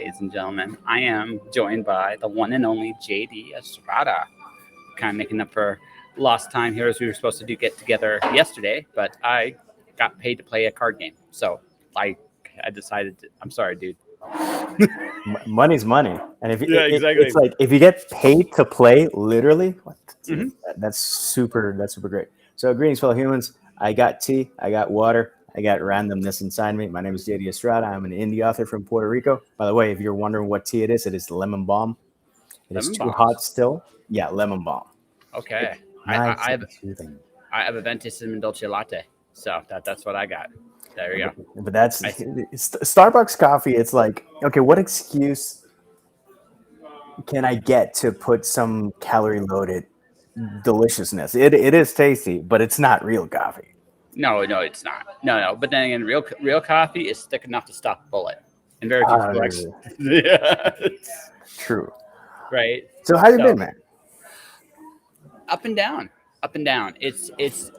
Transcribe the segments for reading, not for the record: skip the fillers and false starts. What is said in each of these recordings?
ladies and gentlemen. I am joined by the one and only JD Estrada. Kind of making up for lost time here as we were supposed to get together yesterday, but I got paid to play a card game. So I I decided to, I'm sorry, dude. Money's money, and if Yeah, exactly. it's like if you get paid to play, literally, hmm that's super great. So, greetings, fellow humans. I got tea, I got water, I got randomness inside me. My name is JD Estrada. I'm an indie author from Puerto Rico. By the way, if you're wondering what tea it is lemon balm. It is Lemon too hot bombs. still. Yeah, lemon balm. Okay. It's I, I, nice I and have soothing. I have a venti cinnamon dolce latte. So that's what I got. There we go. But that's I Starbucks coffee. It's like, okay, what excuse can I get to put some calorie loaded deliciousness? It is tasty, but it's not real coffee. No, it's not. No. But then again, real coffee is thick enough to stop a bullet, and very few people Uh, actually. Yeah, True. right. So how you So been, man? up and down, up and down. It's.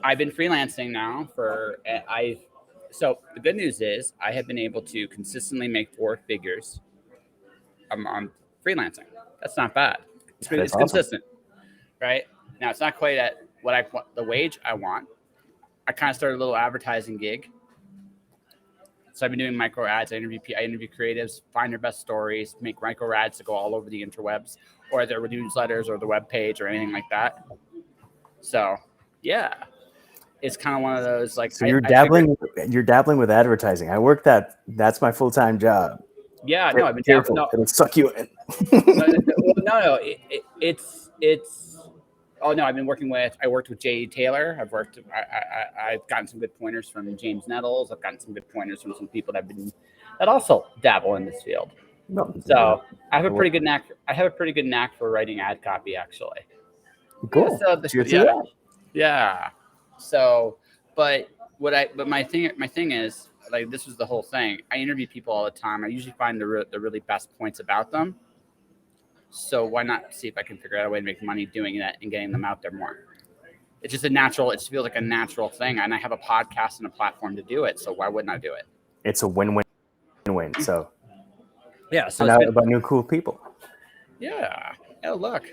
I've been freelancing now for I. So the good news is I have been able to consistently make four figures a month freelancing. That's not bad. That is It's awesome. consistent, right? Now it's not quite at what I want, the wage I want. I kind of started a little advertising gig. So I've been doing micro ads. I interview creatives, find their best stories, make micro ads to go all over the interwebs, or their newsletters, or the web page, or anything like that. So, yeah, it's kind of one of those like So I figured, you're dabbling with advertising. I work that's my full time job. yeah, no, I've been down. Careful, No, it'll suck you in. no. It's. Oh no, I worked with Jay Taylor. I've gotten some good pointers from James Nettles. I've gotten some good pointers from some people that also dabble in this field. No, So I have a pretty good knack. I have a pretty good knack for writing ad copy, actually. Yeah. cool. So Cheers to yeah, that. yeah. So, but my thing is like this was the whole thing. I interview people all the time. I usually find the really best points about them. So why not see if I can figure out a way to make money doing that and getting them out there more? It's just a natural. It just feels like a natural thing, and I have a podcast and a platform to do it. So why wouldn't I do it? It's a win-win. So Yeah. So find it's out been about new cool people. yeah. Oh look,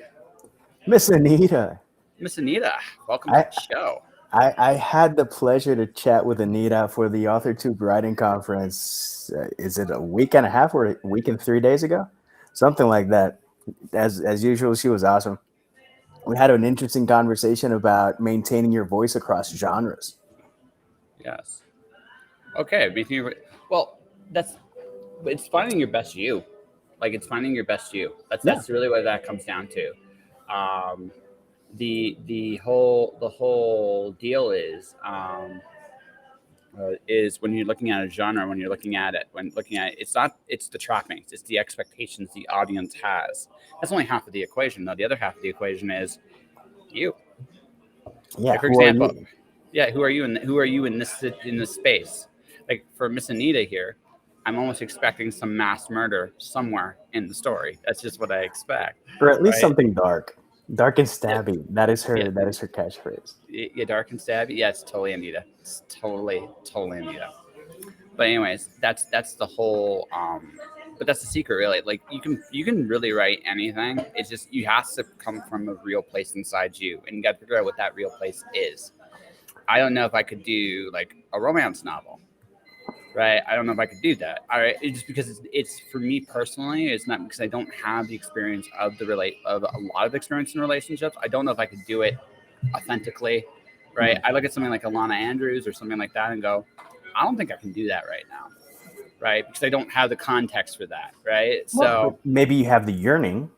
Miss Anita. Miss Anita, welcome to I, the show. I had the pleasure to chat with Anita for the AuthorTube Writing Conference. Is it a week and a half or a week and 3 days ago? Something like that. As usual, she was awesome. We had an interesting conversation about maintaining your voice across genres. Yes. Okay. Well, that's it's finding your best you. Like it's finding your best you. Yeah, That's really what that comes down to. Um, the whole deal is when you're looking at a genre, when looking at it, it's the trappings, it's the expectations the audience has. That's only half of the equation, though. The other half of the equation is you. yeah. Like for Who are example, you? yeah, who are you in this space? Like for Miss Anita here, I'm almost expecting some mass murder somewhere in the story. That's just what I expect, Or at least right? something dark and Yeah, stabby. That is yeah, her. That is her catchphrase. yeah, dark and stabby. Yeah, it's totally Anita. It's totally Anita. But anyways, that's the whole. But that's the secret, really. Like you can really write anything. It's just you have to come from a real place inside you, and you got to figure out what that real place is. I don't know if I could do like a romance novel, right? I don't know if I could do that. All right, it's just because it's for me personally. It's not because I don't have the experience of a lot of experience in relationships. I don't know if I could do it authentically, right? Hmm. I look at something like Alana Andrews or something like that and go, I don't think I can do that right now, right? Because I don't have the context for that, right? Well, but So maybe you have the yearning.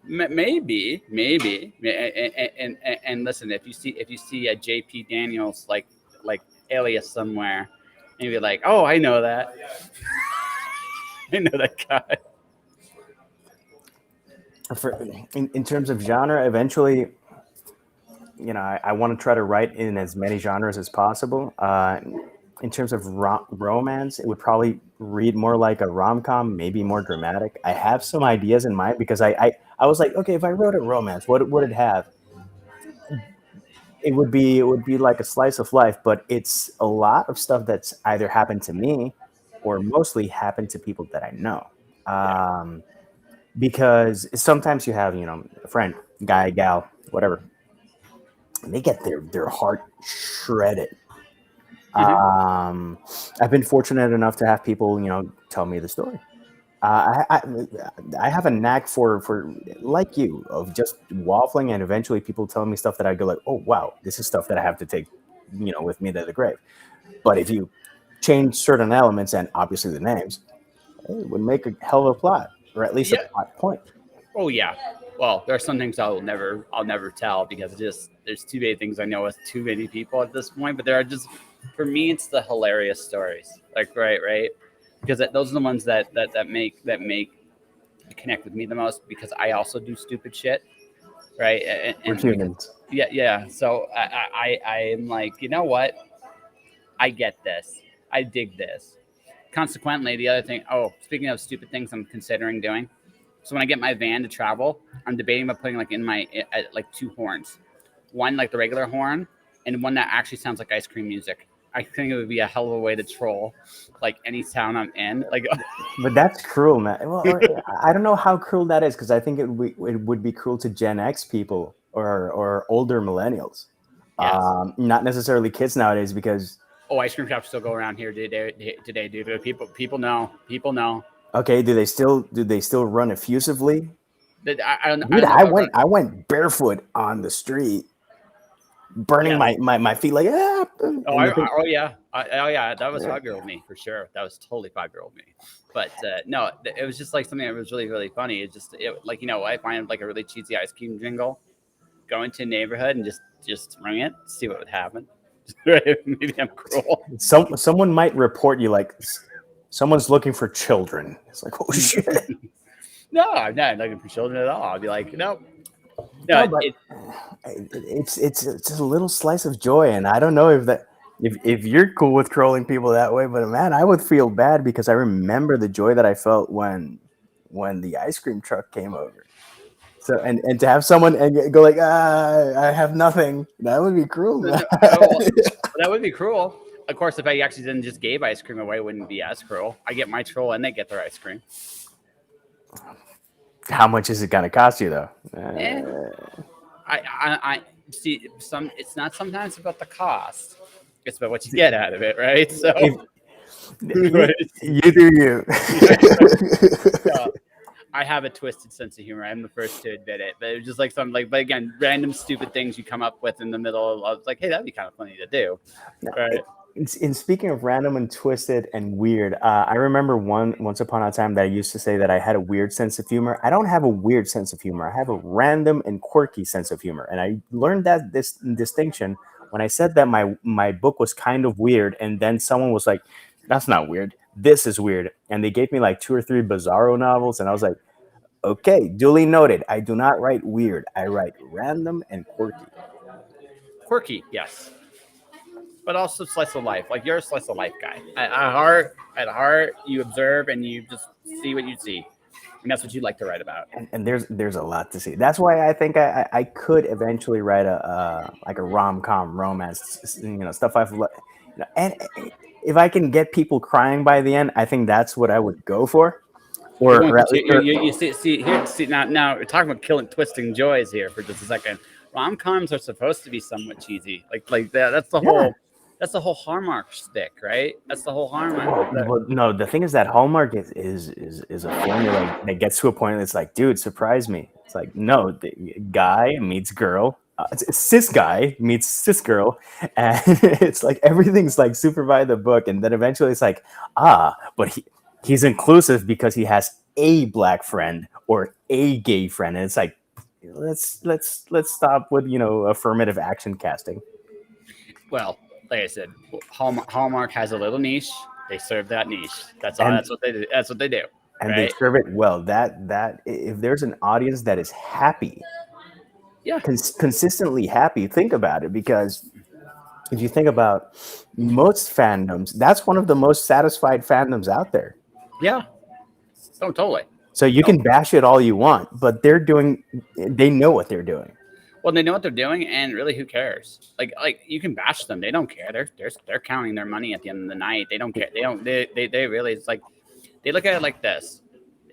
maybe, and listen, if you see a JP Daniels like alias somewhere, and you're like, oh, I know that, I know that guy. For in terms of genre, eventually, I want to try to write in as many genres as possible. In terms of romance, it would probably read more like a rom com, maybe more dramatic. I have some ideas in mind because I was like, okay, if I wrote a romance, what would it have? It would be like a slice of life, but it's a lot of stuff that's either happened to me or mostly happened to people that I know. Yeah. Because sometimes you have, a friend, guy, gal, whatever, and they get their heart shredded. Hmm. Um, I've been fortunate enough to have people, tell me the story. I have a knack for like you of just waffling, and eventually people tell me stuff that I go like, oh wow, this is stuff that I have to take, with me to the grave. But if you change certain elements and obviously the names, it would make a hell of a plot, or at least a Yeah. plot point. Oh yeah. Well, there are some things I'll never tell because just there's too many things I know with too many people at this point. But there are just for me, it's the hilarious stories. Like right, because those are the ones that make connect with me the most because I also do stupid shit, right? We're And because humans. yeah. So I am like, you know what? I get this. I dig this. Consequently, the other thing. Oh, speaking of stupid things, I'm considering doing. So when I get my van to travel, I'm debating about putting like in my like two horns, one like the regular horn, and one that actually sounds like ice cream music. I think it would be a hell of a way to troll like any town I'm in. Like, But that's cruel, man. Well, or, I don't know how cruel that is because I think it would be cruel to Gen X people or older millennials, yes. not necessarily kids nowadays. Because Oh, ice cream shops still go around here today, dude. People know. People know. okay, do they still run effusively? I Dude, don't know I about run. went I went barefoot on the street, burning Yes. my feet like Oh, and the thing. oh yeah, oh yeah. That was 5 year old me for sure. That was totally 5 year old me. But no, it was just like something that was really really funny. Like I find like a really cheesy ice cream jingle, go into a neighborhood and just ring it, see what would happen. Maybe I'm cruel. Someone might report you like someone's looking for children. It's like, oh shit. No, I'm not looking for children at all. I'll be like, no, no. No, but it's just a little slice of joy, and I don't know if you're cool with trolling people that way, but man, I would feel bad because I remember the joy that I felt when the ice cream truck came over. So and to have someone and go like, I have nothing, that would be cruel, man. No, well, that would be cruel. Of course, if I actually didn't just gave ice cream away, it wouldn't be as cruel. I get my troll and they get their ice cream. How much is it gonna cost you though? Eh, I see. It's not sometimes about the cost. It's about what you get out of it, right? So, If you, right? you do you. So, I have a twisted sense of humor. I'm the first to admit it, but it was just like some like, but again, random stupid things you come up with in the middle of like, hey, that'd be kind of funny to do, right? In speaking of random and twisted and weird, I remember once upon a time that I used to say that I had a weird sense of humor. I don't have a weird sense of humor. I have a random and quirky sense of humor, and I learned that this distinction when I said that my book was kind of weird, and then someone was like, "That's not weird. This is weird," and they gave me like two or three Bizarro novels, and I was like, "Okay, duly noted. I do not write weird. I write random and quirky." Quirky, yes, but also slice of life. Like you're a slice of life guy. At heart, you observe and you just see what you see, and that's what you like to write about. And there's a lot to see. That's why I think I could eventually write a like a rom com romance, stuff and if I can get people crying by the end, I think that's what I would go for, You're going or at to least, or, you see here see now we're talking about killing twisting joys here for just a second. Rom coms are supposed to be somewhat cheesy, like that. yeah. That's the whole Hallmark stick, right? That's the whole Hallmark. Well, no, the thing is that Hallmark is a formula that gets to a point that's like, dude, surprise me. It's like, no, the guy meets girl. It's cis guy meets cis girl, and it's like everything's like super by the book, and then eventually it's like, but he's inclusive because he has a black friend or a gay friend, and it's like, let's stop with affirmative action casting. Well, like I said, Hallmark has a little niche. They serve that niche. That's all. And That's what they do. That's what they do, and they right? serve it well. That if there's an audience that is happy, Yeah, consistently happy, think about it, because if you think about most fandoms, that's one of the most satisfied fandoms out there. yeah. Oh, totally. So you No. can bash it all you want, but they know what they're doing. Well, they know what they're doing, and really, who cares? Like you can bash them. They don't care. They're counting their money at the end of the night. They don't care. They don't. They really. It's like they look at it like this.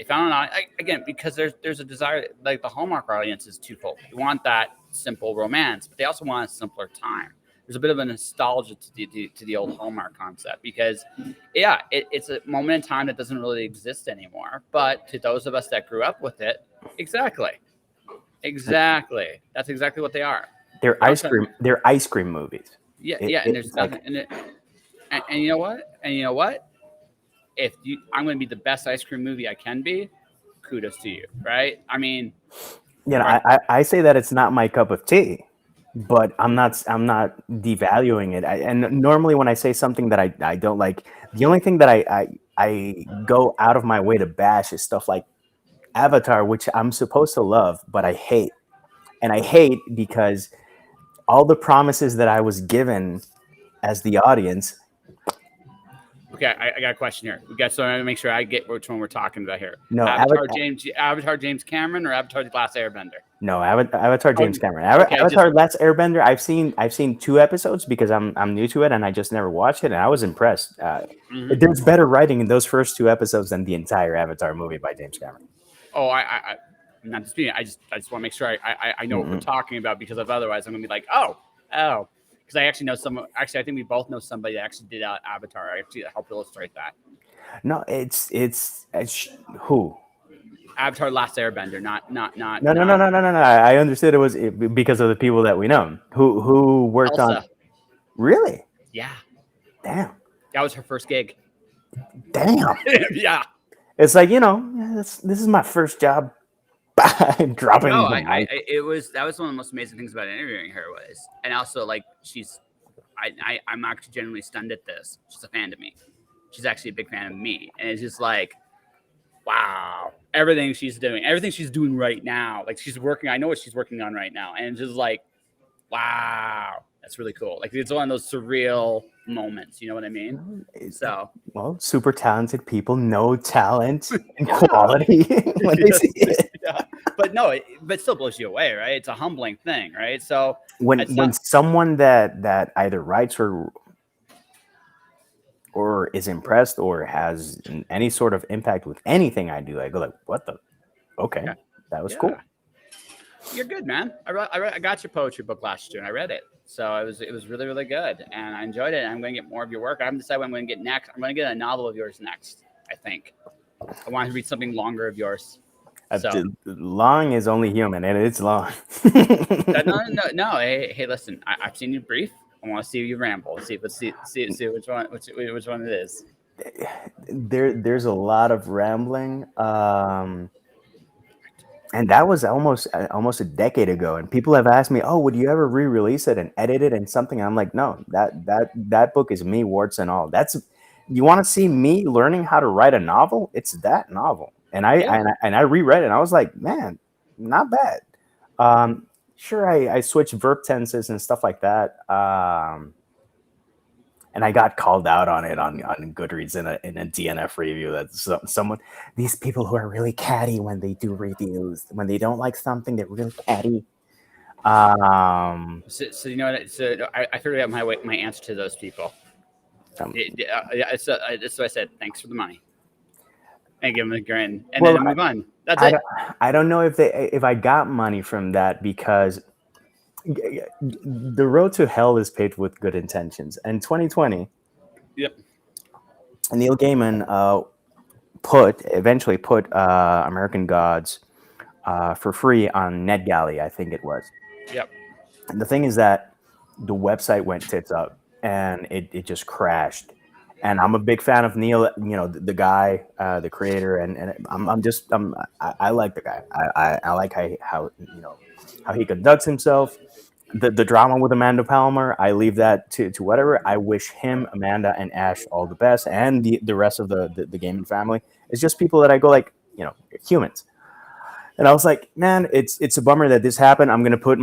They found an again because there's a desire, like the Hallmark audience is twofold. They want that simple romance, but they also want a simpler time. There's a bit of a nostalgia to the old Hallmark concept because, yeah, it's a moment in time that doesn't really exist anymore. But to those of us that grew up with it, exactly, exactly, that's exactly what they are. They're They're ice also, cream. They're ice cream movies. yeah, yeah, and there's It's nothing, like, and you know what, if you, I'm going to be the best ice cream movie I can be. Kudos to you, right? I mean, right? I say that it's not my cup of tea, but I'm not devaluing it. And normally when I say something that I don't like, the only thing that I go out of my way to bash is stuff like Avatar, which I'm supposed to love, but I hate. And I hate because all the promises that I was given as the audience. Okay, I got a question here. We got, so I make sure I get which one we're talking about here. No, Avatar James Cameron or Avatar the Last Airbender? no, Avatar Oh, James Cameron. okay, just Avatar Last Airbender. I've seen 2 episodes because I'm new to it and I just never watched it and I was impressed. mhm. There's better writing in those first 2 episodes than the entire Avatar movie by James Cameron. Oh, I'm not disputing. I just want to make sure I know what we're Mm-mm. talking about because if otherwise I'm gonna be like, oh, because I actually know some. Actually, I think we both know somebody that actually did Avatar. I actually helped illustrate that. No, it's who? Avatar Last Airbender, No, no, no, not no, no, no, no. I understood because of the people that we know who worked on. Elsa. Really? Yeah, Damn, that was her first gig. damn. Yeah. It's like this is my first job. No, Dropping the mic. it was, that was one of the most amazing things about interviewing her was, and also like I'm actually genuinely stunned at this. She's a fan of me. She's actually a big fan of me, and it's just like, wow, everything she's doing right now, like she's working. I know what she's working on right now, and it's just like, wow, that's really cool. Like it's one of those surreal moments. You know what I mean? So Well, super talented people know talent and yeah, quality when they yeah, see it. yeah. But no, but it still blows you away, right? It's a humbling thing, right? So it's When not. someone that either writes or is impressed or has any sort of impact with anything I do, I go like, what the? Okay, Yeah, that was yeah. cool. You're good, man. I got your poetry book last year and I read it. So it was really, really good. And I enjoyed it. And I'm going to get more of your work. I haven't decided what I'm going to get next. I'm going to get a novel of yours next, I think. I want to read something longer of yours. So Long is only human, and it's long. no. Hey, listen. I've seen you brief. I want to see you ramble. See which one it is. There's a lot of rambling. And that was almost a decade ago. And people have asked me, "Oh, would you ever re-release it and edit it and something?" And I'm like, "No, that book is me, warts and all. That's you want to see me learning how to write a novel? It's that novel." And Yeah. I reread it and I was like, "Man, not bad." Sure, I switched verb tenses and stuff like that. And I got called out on it on Goodreads in a DNF review. That someone, these people who are really catty when they do reviews, when they don't like something, they're really catty. So you know what? So I figured out my answer to those people. So I said, thanks for the money, and give them a grin, and Well, then move on. That's I it. don't, I don't know if I got money from that because the road to hell is paved with good intentions. And 2020, Yep. Neil Gaiman eventually put American Gods for free on NetGalley, I think it was. Yep. And the thing is that the website went tits up and it just crashed. And I'm a big fan of Neil, the guy, the creator, and I like the guy. I like how he conducts himself. The drama with Amanda Palmer, I leave that to whatever. I wish him, Amanda, and Ash all the best, and the rest of the gaming family. It's just people that I go like, humans. And I was like, man, it's a bummer that this happened. I'm gonna put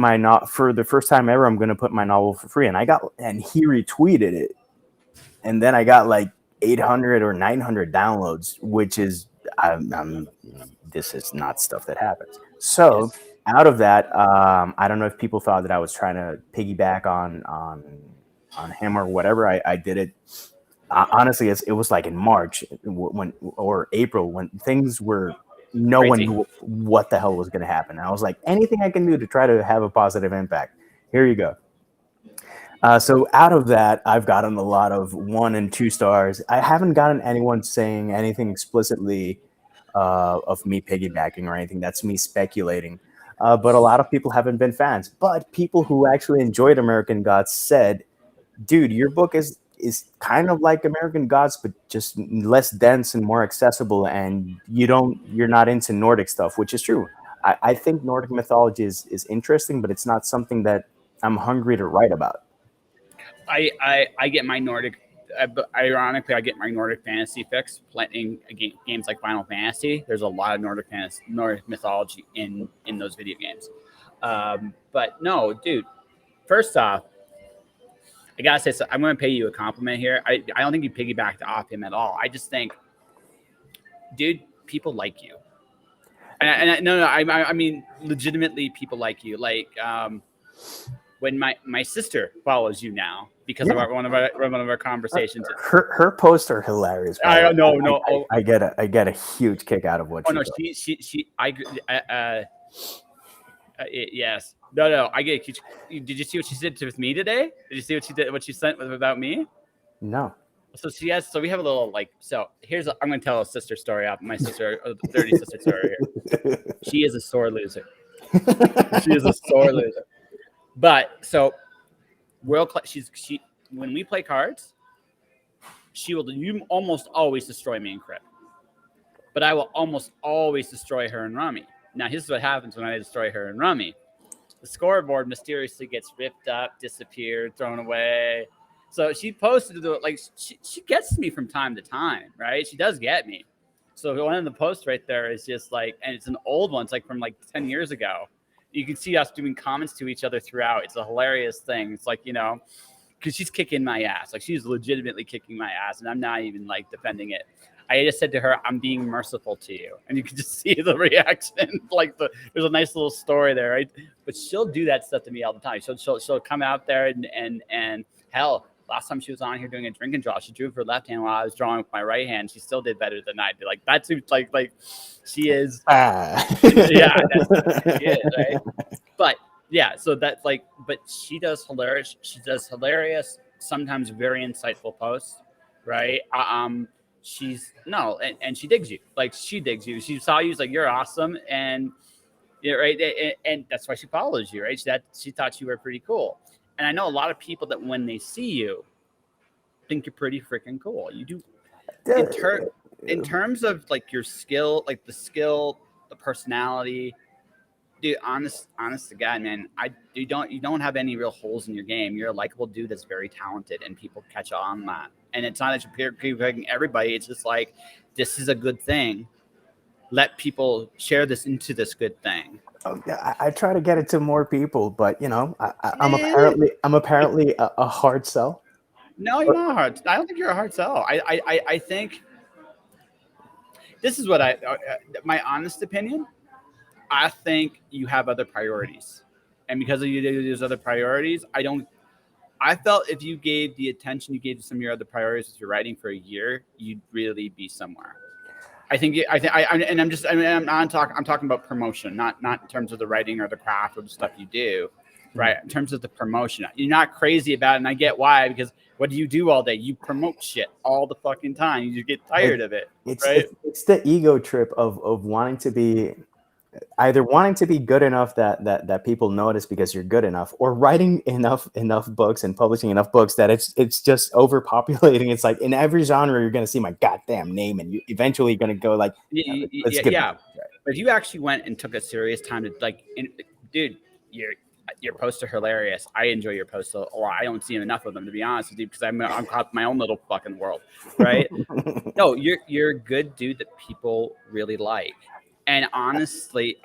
for the first time ever. I'm gonna put my novel for free, and he retweeted it, and then I got like 800 or 900 downloads, which is this is not stuff that happens. So Yes. out of that, I don't know if people thought that I was trying to piggyback on him or whatever. I did it. Honestly, it was like in March or April when things were no one Crazy. knew what the hell was going to happen. And I was like, anything I can do to try to have a positive impact. Here you go. So out of that, I've gotten a lot of 1 and 2 stars. I haven't gotten anyone saying anything explicitly of me piggybacking or anything. That's me speculating. But a lot of people haven't been fans. But people who actually enjoyed American Gods said, "Dude, your book is kind of like American Gods, but just less dense and more accessible. And you're not into Nordic stuff," which is true. I think Nordic mythology is interesting, but it's not something that I'm hungry to write about. I get my Nordic. But ironically, I get my Nordic fantasy fix playing games like Final Fantasy. There's a lot of Nordic mythology in those video games. But no, dude. First off, I gotta say, so I'm gonna pay you a compliment here. I don't think you piggybacked off him at all. I just think, dude, people like you. No, I mean, legitimately, people like you. Like, when my sister follows you now because of Yeah. one of our conversations. Her posts are hilarious. By I the way. don't know, no. I get a huge kick out of what Oh she no, does. yes, no. I get. Did you see what she did with me today? Did you see what she did? What she sent without me? No. So she has. So we have a little like. So I'm going to tell a sister story out. My sister, dirty sister story here. She is a sore loser. She is a sore loser. But so she when we play cards, she will. You almost always destroy me in crit. But I will almost always destroy her in Rummy. Now, here's what happens when I destroy her in Rummy. The scoreboard mysteriously gets ripped up, disappeared, thrown away. So she posted it like she gets me from time to time, right? She does get me. So one of the posts right there is just like, and it's an old one. It's like from like 10 years ago. You can see us doing comments to each other throughout. It's a hilarious thing. It's like, because she's kicking my ass. Like she's legitimately kicking my ass, and I'm not even like defending it. I just said to her, "I'm being merciful to you," and you can just see the reaction. There's a nice little story there, right? But she'll do that stuff to me all the time. She'll come out there and hell, last time she was on here doing a drink and draw, she drew with her left hand while I was drawing with my right hand. She still did better than I did. Like that's like she is. Yeah, she is, right? But yeah, so that's like, but she does hilarious. She does hilarious, sometimes very insightful posts, right? She's no, and she digs you. Like she digs you. She saw you, like you're awesome, and yeah, right, and that's why she follows you, right? She thought you were pretty cool. And I know a lot of people that when they see you, think you're pretty freaking cool. You do in terms of like your skill, like the skill, the personality. Dude, honest to God, man, you don't have any real holes in your game. You're a likable dude that's very talented, and people catch on that. And it's not that you're peer everybody. It's just like this is a good thing. Let people share this into this good thing. Oh, yeah, I try to get it to more people, but I'm apparently a hard sell. No, you're not hard. I don't think you're a hard sell. I think this is what my honest opinion. I think you have other priorities, and because of those other priorities, I felt if you gave the attention you gave to some of your other priorities with your writing for a year, you'd really be somewhere. I'm talking about promotion, not in terms of the writing or the craft or the stuff you do, right? In terms of the promotion, you're not crazy about it, and I get why, because what do you do all day? You promote shit all the fucking time. You just get tired of it, right? It's the ego trip of wanting to be either wanting to be good enough that people notice because you're good enough, or writing enough books and publishing enough books that it's just overpopulating. It's like in every genre you're going to see my goddamn name, and you eventually going to go like, yeah. But if you actually went and took a serious time to dude, your posts are hilarious. I enjoy your posts a lot. I don't see enough of them, to be honest with you, because I'm caught in my own little fucking world, right? No, you're a good dude that people really like. And honestly,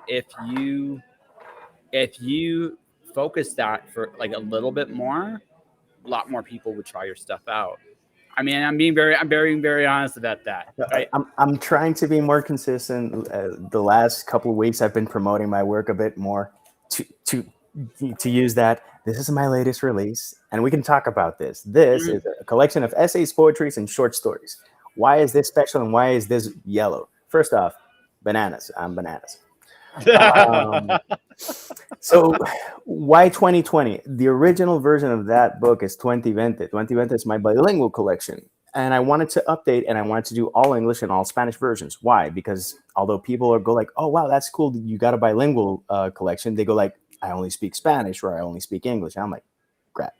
if you focus that for like a little bit more, a lot more people would try your stuff out. I mean, I'm being very honest about that. Right? I'm trying to be more consistent. The last couple of weeks, I've been promoting my work a bit more to use that. This is my latest release, and we can talk about this. This is a collection of essays, poetries, and short stories. Why is this special, and why is this yellow? First off, bananas. I'm bananas. Um, so why 2020? The original version of that book is 2020. 2020 is my bilingual collection. And I wanted to update and I wanted to do all English and all Spanish versions. Why? Because although people are go like, oh wow, that's cool. You got a bilingual collection. They go like, I only speak Spanish or I only speak English. And I'm like, crap.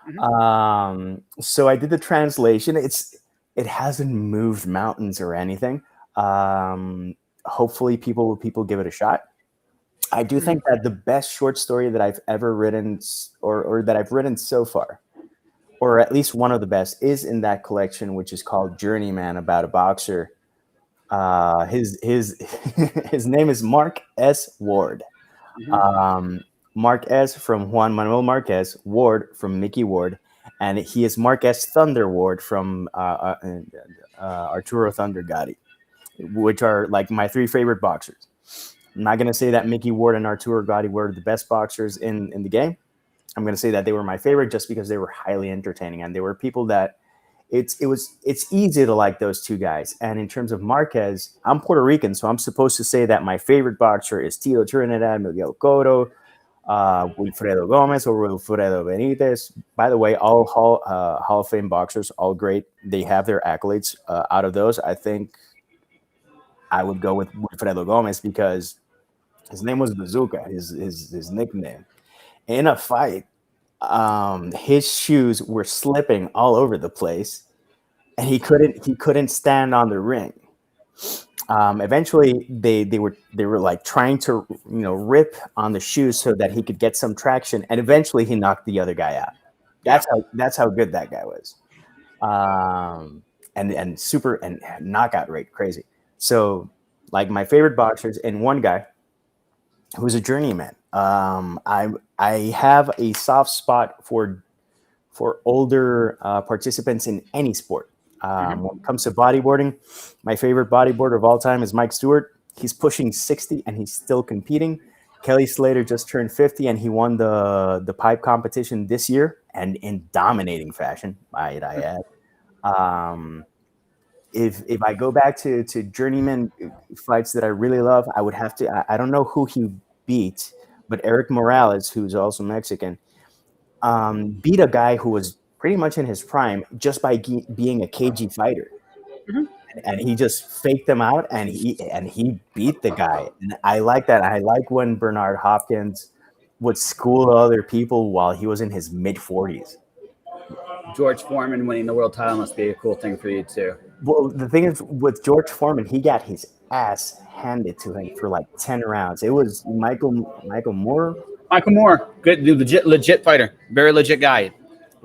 Mhm. So I did the translation. It hasn't moved mountains or anything. Hopefully people give it a shot. I do Mhm. think that the best short story that I've ever written, or that I've written so far, or at least one of the best, is in that collection, which is called Journeyman, about a boxer. His his name is Mark S. Ward. Mhm. Um, Mark S. from Juan Manuel Marquez, Ward from Mickey Ward, and he is Mark S. Thunder Ward from Arturo Thunder Gotti, which are like my three favorite boxers. I'm not going to say that Mickey Ward and Arturo Gotti were the best boxers in the game. I'm going to say that they were my favorite just because they were highly entertaining and they were people that it's easy to like those two guys. And in terms of Marquez, I'm Puerto Rican, so I'm supposed to say that my favorite boxer is Tito Trinidad, Miguel Cotto, Wilfredo Gomez, or Wilfredo Benitez. By the way, all Hall of Fame boxers, all great. They have their accolades. Out of those, I think I would go with Wilfredo Gomez because his name was Bazooka, his nickname. In a fight, his shoes were slipping all over the place, and he couldn't stand on the ring. Eventually, they were like trying to rip on the shoes so that he could get some traction, and eventually he knocked the other guy out. Yeah. That's how good that guy was. And super and knockout rate crazy. So like my favorite boxers and one guy who's a journeyman. I have a soft spot for older participants in any sport. Mhm. When it comes to bodyboarding, my favorite bodyboarder of all time is Mike Stewart. He's pushing 60 and he's still competing. Kelly Slater just turned 50 and he won the pipe competition this year and in dominating fashion, might I add. Um, if I go back to journeyman fights that I really love, I would have to. I don't know who he beat, but Eric Morales, who's also Mexican, beat a guy who was pretty much in his prime just by being a KG fighter, Mhm. and he just faked them out, and he beat the guy. And I like that. I like when Bernard Hopkins would school other people while he was in his mid 40s. George Foreman winning the world title must be a cool thing for you too. Well, the thing is, with George Foreman, he got his ass handed to him for like 10 rounds. It was Michael Moore. Michael Moore, good dude, legit fighter, very legit guy.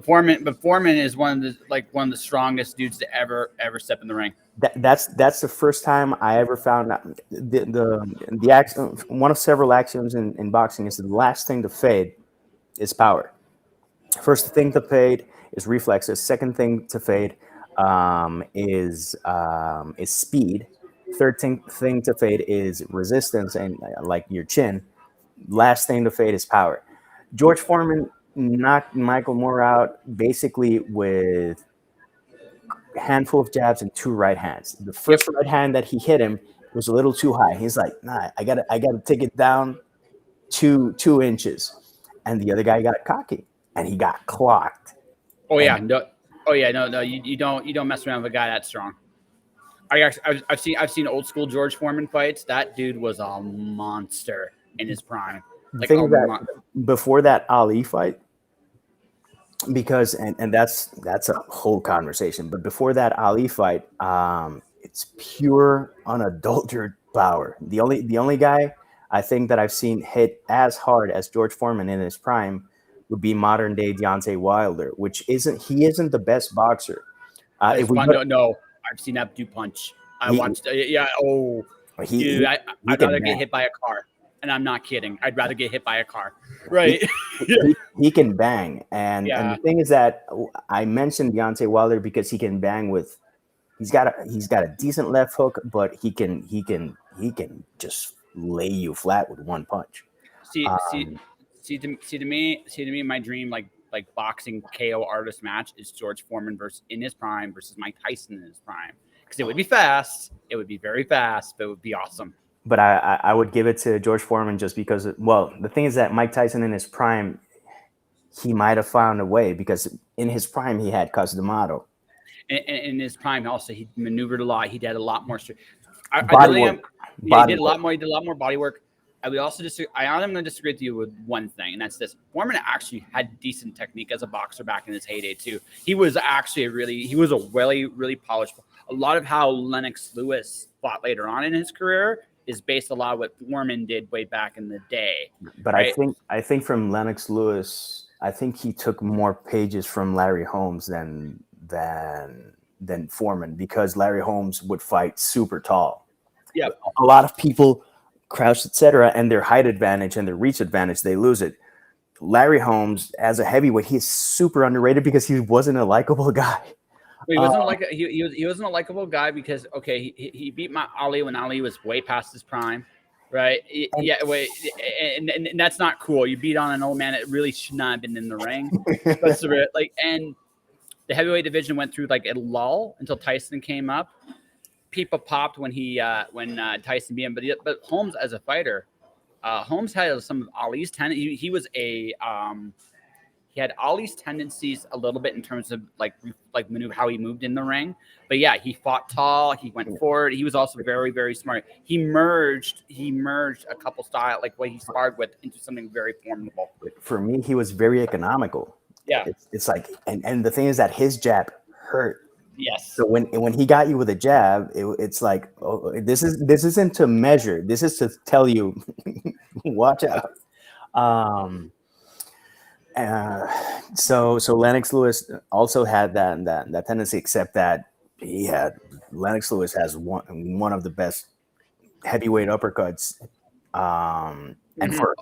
Foreman is one of the strongest dudes to ever step in the ring. That's the first time I ever found out one of several axioms in boxing is the last thing to fade is power. First thing to fade is reflexes. Second thing to fade is speed. Third thing to fade is resistance and like your chin. Last thing to fade is power. George Foreman knocked Michael Moore out basically with a handful of jabs and two right hands. The Yep. first right hand that he hit him was a little too high. He's like, nah, I gotta take it down 2 inches. And the other guy got cocky and he got clocked. Oh And yeah, no. Oh yeah, no. You don't mess around with a guy that strong. I've seen old school George Foreman fights. That dude was a monster in his prime. the Like thing a is that before that Ali fight, because and that's a whole conversation. But before that Ali fight, it's pure unadulterated power. The only guy I think that I've seen hit as hard as George Foreman in his prime would be modern day Deontay Wilder, which isn't the best boxer. I If just we want go, to know. I've seen that dude punch. I he watched. Yeah. Oh, he dude. he, he I'd can rather get bang. hit by a car, and I'm not kidding. I'd rather get hit by a car. He, Right. he can bang, and Yeah. the thing is that I mentioned Deontay Wilder because he can bang with. He's got a decent left hook, but he can just lay you flat with one punch. See, see, Um, see to me, my dream boxing KO artist match is George Foreman versus in his prime versus Mike Tyson in his prime. because it would be fast. It would be very fast, but it would be awesome. But I would give it to George Foreman just because, well, the thing is that Mike Tyson in his prime, he might have found a way because in his prime he had Customado. And in his prime, also he maneuvered a lot. He did a lot more. I Body really am. work. Yeah, he Body did a work. lot more. He did a lot more body work. I would also disagree. I'm going to disagree with you with one thing, and that's this: Foreman actually had decent technique as a boxer back in his heyday too. He was actually he was a really polished. A lot of how Lennox Lewis fought later on in his career is based a lot of what Foreman did way back in the day. But right? I think from Lennox Lewis, I think he took more pages from Larry Holmes than Foreman, because Larry Holmes would fight super tall. Yeah. A lot of people crouched, etc., and their height advantage and their reach advantage, they lose it. Larry Holmes, as a heavyweight, he's super underrated because he wasn't a likable guy. He wasn't like he wasn't a likable guy because he beat Ali when Ali was way past his prime, right? Yeah, wait, and that's not cool. You beat on an old man that really should not have been in the ring. But like, and the heavyweight division went through like a lull until Tyson came up. People popped when Tyson beat him, but Holmes as a fighter, Holmes had some of Ali's tendencies. He was a he had Ali's tendencies a little bit in terms of like maneuver, how he moved in the ring. But yeah, he fought tall. He went forward. He was also very smart. He merged a couple style, like what he sparred with, into something very formidable. For me, he was very economical. Yeah, it's like, and the thing is that his jab hurt. Yes. So when he got you with a jab, it's like, oh, this isn't to measure. This is to tell you, watch out. So Lennox Lewis also had that tendency, except that Lennox Lewis has one of the best heavyweight uppercuts, and for a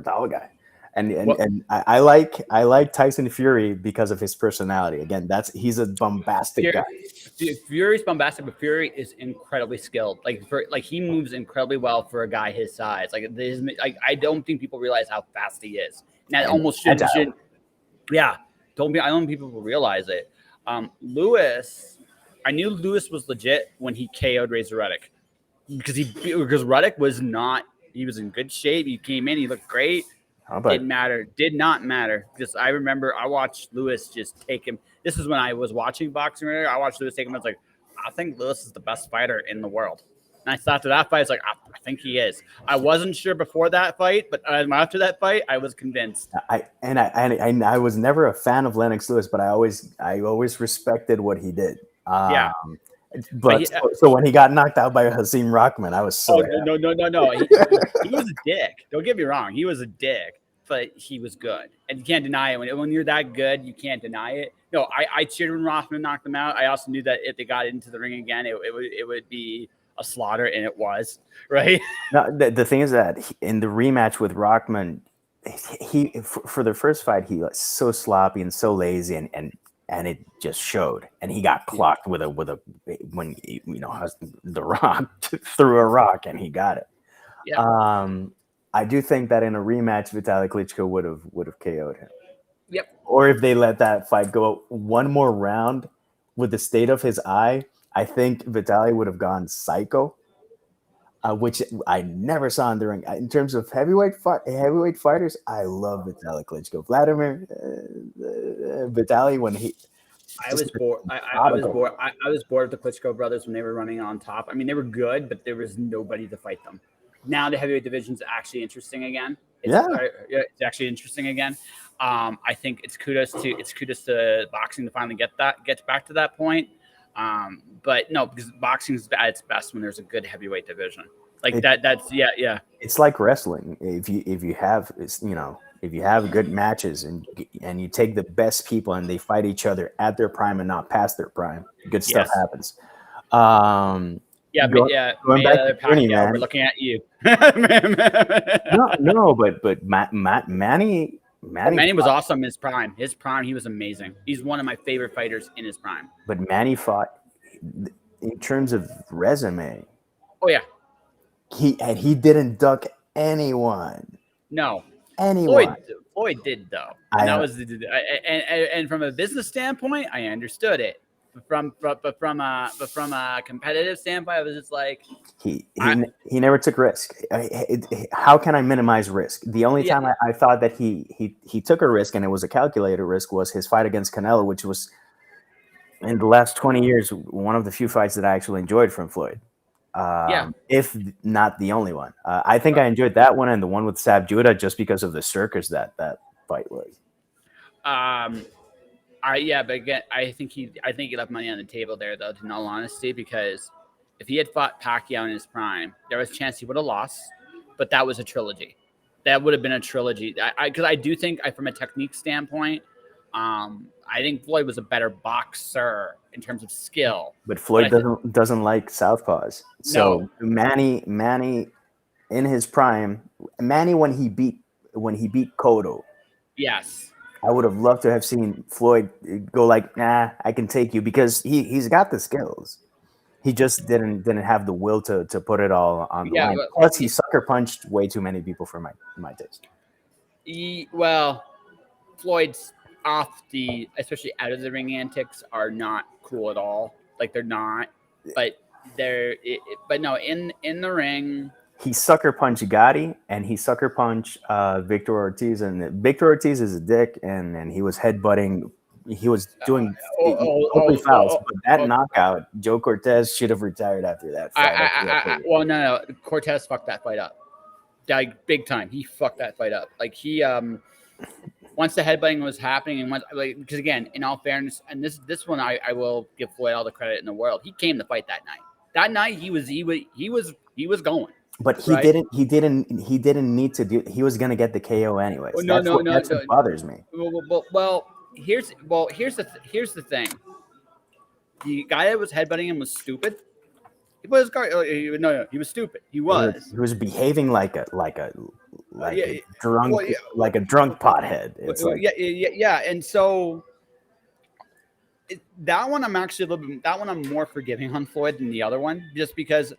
tall guy, and I like Tyson Fury because of his personality. Again, he's a bombastic guy. Fury's bombastic, but Fury is incredibly skilled. Like he moves incredibly well for a guy his size. I don't think people realize how fast he is. And that almost should. Yeah, I don't think people will realize it. Lewis, I knew Lewis was legit when he KO'd Razor Ruddock because Ruddock was not. He was in good shape. He came in. He looked great. Didn't matter. Did not matter. Because I remember I watched Lewis just take him. This is when I was watching boxing. I watched Lewis take him. I was like, I think Lewis is the best fighter in the world. And I thought after that fight, I was like, I think he is. I wasn't sure before that fight, but after that fight, I was convinced. I was never a fan of Lennox Lewis, but I always respected what he did. Yeah. But so when he got knocked out by Hasim Rahman, I was so no. He was a dick. Don't get me wrong. He was a dick, but he was good, and you can't deny it. When you're that good, you can't deny it. No, I cheered when Rahman knocked him out. I also knew that if they got into the ring again, it would be a slaughter, and it was, right. No, the thing is that in the rematch with Rahman, he for the first fight he was so sloppy and so lazy, and it just showed. And he got clocked with a when the Rock threw a rock and he got it. Yeah. I do think that in a rematch, Vitaly Klitschko would have KO'd him. Yep. Or if they let that fight go one more round with the state of his eye, I think Vitaly would have gone psycho, which I never saw in the ring. In terms of heavyweight fighters, I love Vitaly Klitschko. Vladimir Vitaly, when he. I was bored. I was bored. I was bored with the Klitschko brothers when they were running on top. I mean, they were good, but there was nobody to fight them. Now the heavyweight division is actually interesting again. It's actually interesting again. I think it's kudos to boxing to finally get back to that point. But no, because boxing is at its best when there's a good heavyweight division. That's. It's like wrestling. If you have good matches and you take the best people and they fight each other at their prime and not past their prime, good stuff happens. Going back to Bernie, man. We're looking at you. no, but Manny was awesome in his prime. His prime, he was amazing. He's one of my favorite fighters in his prime. But Manny fought in terms of resume. Oh yeah. He didn't duck anyone. No. Anyone. Floyd did though. And that was and from a business standpoint, I understood it. but from a competitive standpoint, I was just like, He I he he never took risk. How can I minimize risk? The only yeah time I thought that he took a risk and it was a calculated risk was his fight against Canelo, which was in the last 20 years one of the few fights that I actually enjoyed from Floyd. yeah. If not the only one. I think I enjoyed that one and the one with Sab Judah just because of the circus that fight was. Um, but again, I think he left money on the table there, though. In all honesty, because if he had fought Pacquiao in his prime, there was a chance he would have lost, but that was a trilogy. That would have been a trilogy. Because I do think, from a technique standpoint, I think Floyd was a better boxer in terms of skill. But But Floyd doesn't like southpaws. no, So Manny in his prime, Manny when he beat Cotto, yes, I would have loved to have seen Floyd go like, nah, I can take you because he's got the skills. He just didn't have the will to put it all on the yeah, line. but Plus, he sucker punched way too many people for my taste. well, Floyd's off the, especially out of the ring antics are not cool at all. Like they're not, but but no, in the ring, He sucker punched Gotti and he sucker punched Victor Ortiz, and Victor Ortiz is a dick, and he was headbutting. He was doing oh, oh, ugly oh, fouls, oh, but that oh, knockout, Joe Cortez should have retired after that fight. After that period. well, no, Cortez fucked that fight up, like big time. He fucked that fight up. Like he once the headbutting was happening, and once, like, because again, in all fairness, and this one I will give Floyd all the credit in the world. He came to fight that night. That night he was going. But he Right? didn't need to do. He was gonna get the KO anyways. Oh, no, no, no, That's no. what bothers me. Here's here's the thing. The guy that was headbutting him was stupid. He put his guard. No, he was stupid. He was. He was behaving like a Yeah, drunk well, yeah, like a drunk pothead. It's like yeah. And so that one, I'm actually a little bit. That one, I'm more forgiving on Floyd than the other one, just because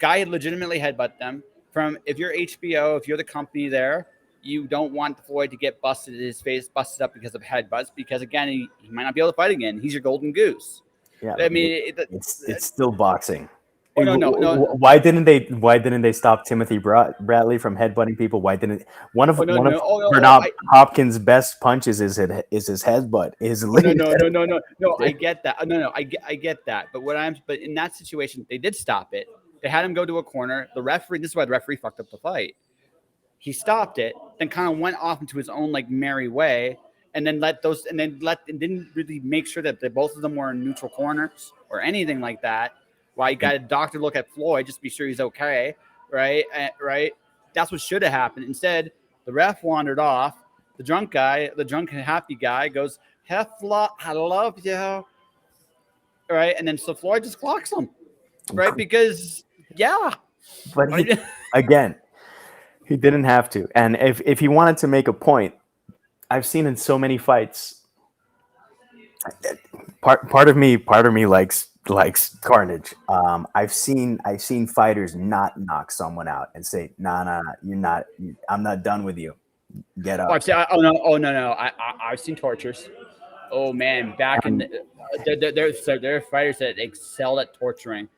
guy had legitimately headbutt them. From if you're HBO, if you're the company there, you don't want Floyd to get busted, his face busted up because of headbutts, because again, he might not be able to fight again. He's your golden goose. yeah, I mean, it's still boxing. oh no. Why didn't they stop Timothy Bradley from headbutting people? Why didn't one of Bernard Hopkins' best punches is his headbutt? No. I get that. No. I get that. But in that situation, they did stop it. They had him go to a corner. The referee. This is why the referee fucked up the fight. He stopped it, then kind of went off into his own like merry way, and then didn't really make sure that both of them were in neutral corners or anything like that. Why he got a doctor look at Floyd just to be sure he's okay, right? Right. That's what should have happened. Instead, the ref wandered off. The drunk and happy guy goes, "Hefla, I love you," right? And then so Floyd just clocks him, right? Because but again, he didn't have to. And if he wanted to make a point, I've seen in so many fights. Part of me likes carnage. I've seen fighters not knock someone out and say, nah, you're not. I'm not done with you. Get up. No. I've seen tortures. Oh man, back in there are fighters that excelled at torturing.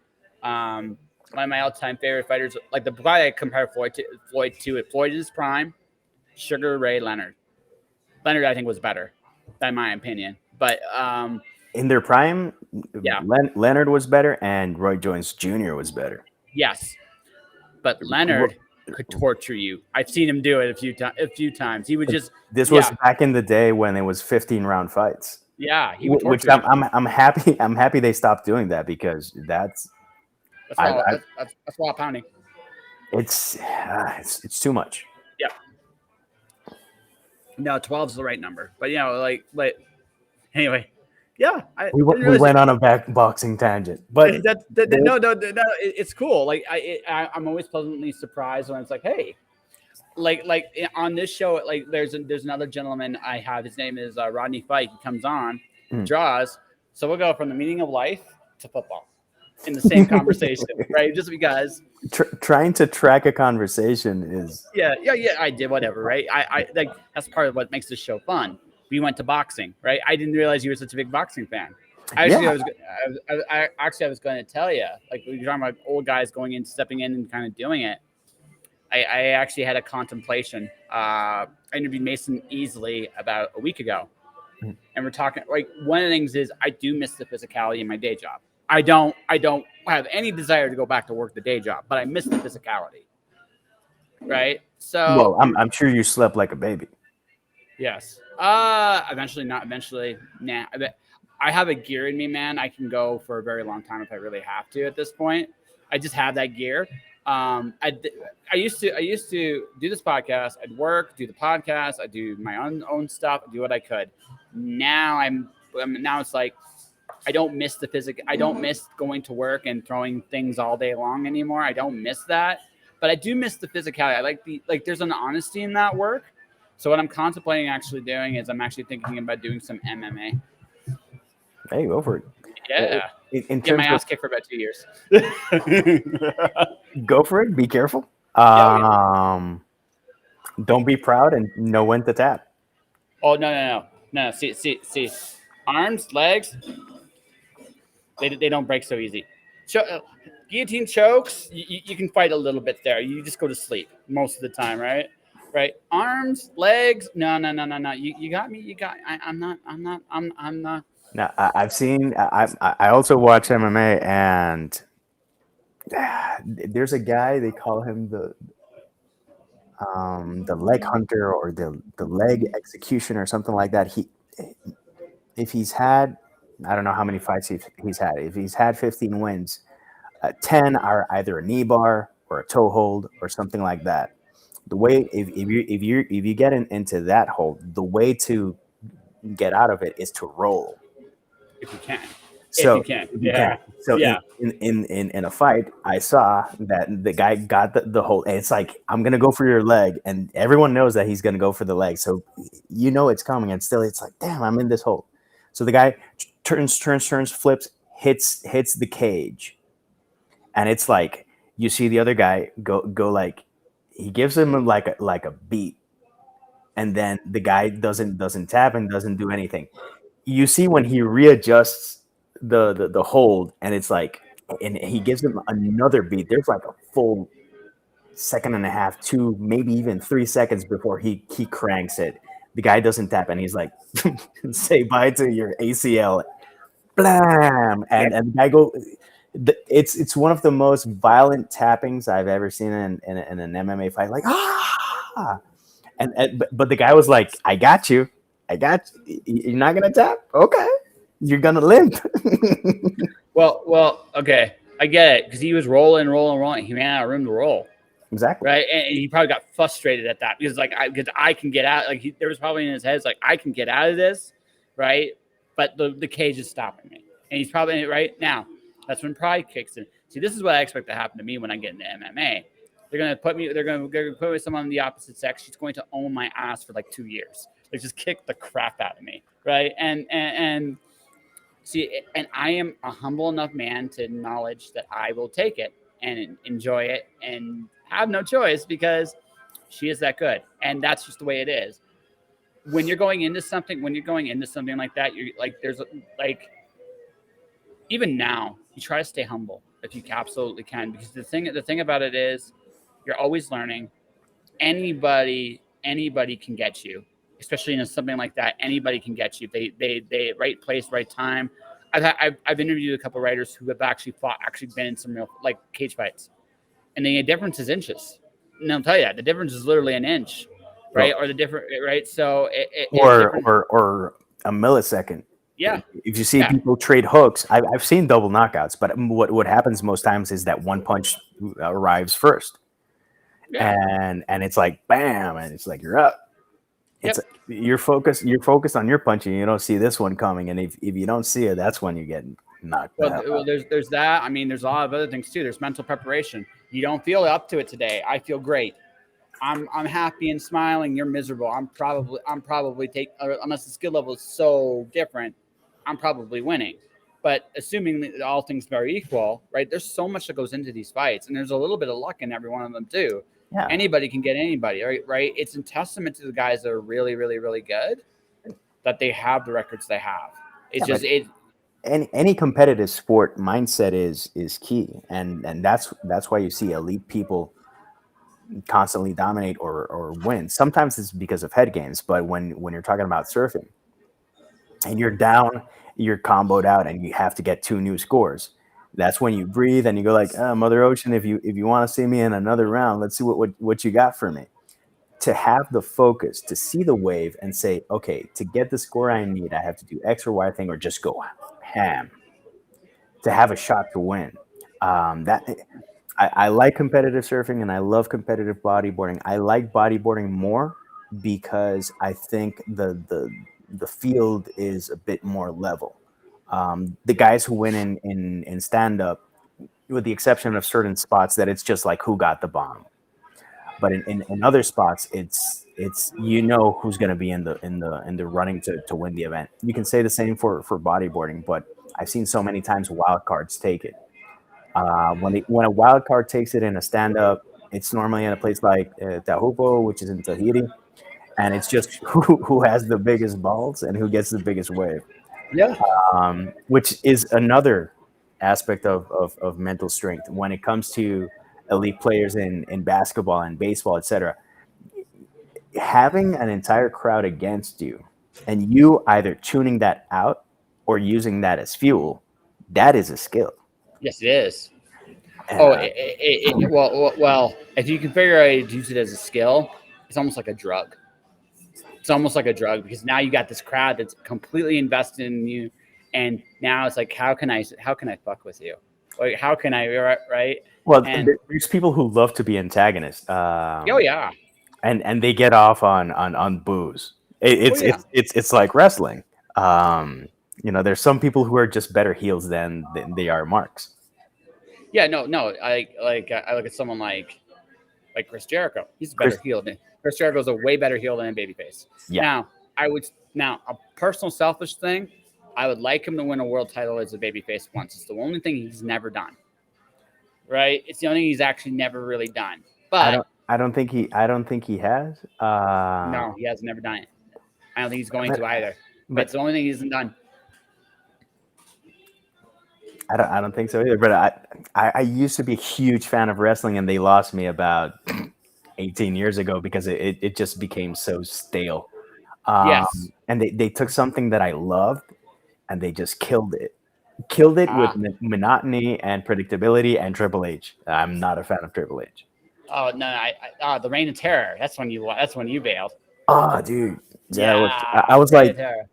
One of my all-time favorite fighters, like the guy I compare Floyd to Floyd in his prime, Sugar Ray Leonard. Leonard, I think, was better, in my opinion. But in their prime, yeah, Leonard was better, and Roy Jones Jr. was better. Yes, but Leonard could torture you. I've seen him do it a few times. He would just. This was back in the day when it was 15-round fights. Yeah, he would torture. Which I'm happy. I'm happy they stopped doing that because that's a lot of pounding. It's too much. Yeah. No, 12 is the right number, but anyway, yeah. We went on a boxing tangent, but no, it's cool. Like I'm always pleasantly surprised when it's like, hey, like on this show, like there's another gentleman I have. His name is Rodney Fike. He comes on, draws. So we'll go from the meaning of life to football in the same conversation, right? Just because trying to track a conversation is I did whatever, right? I like that's part of what makes this show fun. We went to boxing, right? I didn't realize you were such a big boxing fan. Actually, Yeah. I was going to tell you, like you're talking about old guys going in, stepping in, and kind of doing it. I actually had a contemplation. I interviewed Mason Easley about a week ago, Mhm. and we're talking. Like one of the things is I do miss the physicality in my day job. I don't have any desire to go back to work the day job, but I miss the physicality. Right. So Well, I'm sure you slept like a baby. yes. Eventually, not eventually. Nah. I have a gear in me, man. I can go for a very long time if I really have to. At this point, I just have that gear. I used to do this podcast. I'd work, do the podcast. I do my own stuff. I do what I could. Now now it's like I don't miss the physical. I don't miss going to work and throwing things all day long anymore. I don't miss that, but I do miss the physicality. I like there's an honesty in that work. So what I'm contemplating actually doing is I'm actually thinking about doing some MMA. Hey, go for it. Yeah, In get my terms of ass kicked for about 2 years. Yeah, go for it, be careful. oh yeah. Don't be proud and know when to tap. Oh no. See. Arms, legs, they don't break so easy. Guillotine chokes, you can fight a little bit there. You just go to sleep most of the time, right? Right. Arms, legs, no. You got me. You got. I'm not. Now, I've seen. I also watch MMA, and there's a guy, they call him the leg hunter, or the leg execution, or something like that. If he's had, I don't know how many fights he's had. If he's had 15 wins, 10 are either a knee bar or a toe hold or something like that. The way, if you get into that hold, the way to get out of it is to roll. If you can. If you So can. if you can, Yeah. so Yeah. in a fight, I saw that the guy got the whole, and it's like, I'm gonna go for your leg, and everyone knows that he's gonna go for the leg, so you know it's coming, and still it's like, damn, I'm in this hole. So the guy turns, flips, hits the cage, and it's like, you see the other guy go like, he gives him like a beat, and then the guy doesn't tap and doesn't do anything. You see when he readjusts the hold, and it's like, and he gives him another beat. There's like a full second and a half, 2, maybe even 3 seconds before he cranks it. The guy doesn't tap, and he's like, say bye to your ACL. Blam, and the guy go. It's one of the most violent tappings I've ever seen in an MMA fight. Like, ah, but the guy was like, I got you. I got you. You're not gonna tap? Okay. You're gonna limp. Well, okay. I get it because he was rolling. He ran out of room to roll. Exactly. Right, and he probably got frustrated at that because because I can get out. Like there was probably in his head, it's like I can get out of this, right? But the cage is stopping me, and he's probably right now. That's when pride kicks in. See, this is what I expect to happen to me when I get into MMA. They're gonna put me. They're gonna put me with someone on the opposite sex. She's going to own my ass for like 2 years. Like just kick the crap out of me, right? And see, and I am a humble enough man to acknowledge that I will take it and enjoy it and have no choice because she is that good. And that's just the way it is. When you're going into something like that, you're like, there's like, even now, you try to stay humble if you absolutely can, because the thing about it is you're always learning. Anybody can get you, especially in something like that. Anybody can get you. They right place, right time. I've interviewed a couple of writers who have actually been in some real like cage fights, and the difference is inches. And I'll tell you that the difference is literally an inch, right? Well, Or the different, right? So it's or different. or a millisecond. Yeah, If you see yeah, people trade hooks, I've seen double knockouts, but what happens most times is that one punch arrives first, yeah. and it's like bam, and it's like you're up. It's Yep. you're focused on your punch, and you don't see this one coming, and if you don't see it, that's when you get knocked Well, out. there's that. I mean, there's a lot of other things too. There's mental preparation. You don't feel up to it today. I feel great. I'm happy and smiling. You're miserable. I'm probably unless the skill level is so different, I'm probably winning. But assuming that all things are equal, right? There's so much that goes into these fights, and there's a little bit of luck in every one of them too. Yeah. Anybody can get anybody, right? Right? It's a testament to the guys that are really, really, really good that they have the records they have. It's Yeah, just it. any competitive sport mindset is key, and that's why you see elite people constantly dominate or win. Sometimes it's because of head games, but when you're talking about surfing and you're down, you're comboed out, and you have to get two new scores. That's when you breathe and you go like, oh, Mother Ocean, if you want to see me in another round, let's see what you got for me. To have the focus, to see the wave and say, okay, to get the score I need, I have to do X or Y thing or just go ham to have a shot to win. That I like competitive surfing and I love competitive bodyboarding. I like bodyboarding more because I think the field is a bit more level. The guys who win in stand up, with the exception of certain spots, that it's just like who got the bomb. But in other spots, it's who's going to be in the running to win the event. You can say the same for bodyboarding, but I've seen so many times wild cards take it. When a wild card takes it in a stand up, it's normally in a place like Tahupo, which is in Tahiti, and it's just who has the biggest balls and who gets the biggest wave, Yeah. which is another aspect of mental strength when it comes to elite players in basketball and baseball, etc. Having an entire crowd against you and you either tuning that out or using that as fuel, that is a skill. Yes, it is. Oh, Uh, well. If you can figure out how to use it as a skill, it's almost like a drug. It's almost like a drug because now you got this crowd that's completely invested in you, and now it's like, how can I fuck with you? Like, how can I, right? well, And there's people who love to be antagonists, oh yeah, and they get off on booze. oh yeah, It's like wrestling. There's some people who are just better heels than they are marks. yeah. No, no. I look at someone like Chris Jericho. He's a better Chris, heel than Chris Jericho's a way better heel than a babyface. yeah, Now, now a personal selfish thing. I would like him to win a world title as a babyface once. It's the only thing he's never done. Right? It's the only thing he's actually never really done. But I don't think he has. no, he has never done it. I don't think he's going But, to either. But it's but the only thing he hasn't done. I don't think so either. But I used to be a huge fan of wrestling, and they lost me about 18 years ago because it just became so stale. Yes. And they took something that I loved and they just killed it with Ah. monotony and predictability and Triple H. I'm not a fan of Triple H. Oh no, the Reign of Terror. That's when you bailed. Oh, dude, that was I Yeah, was Reign of like, Terror.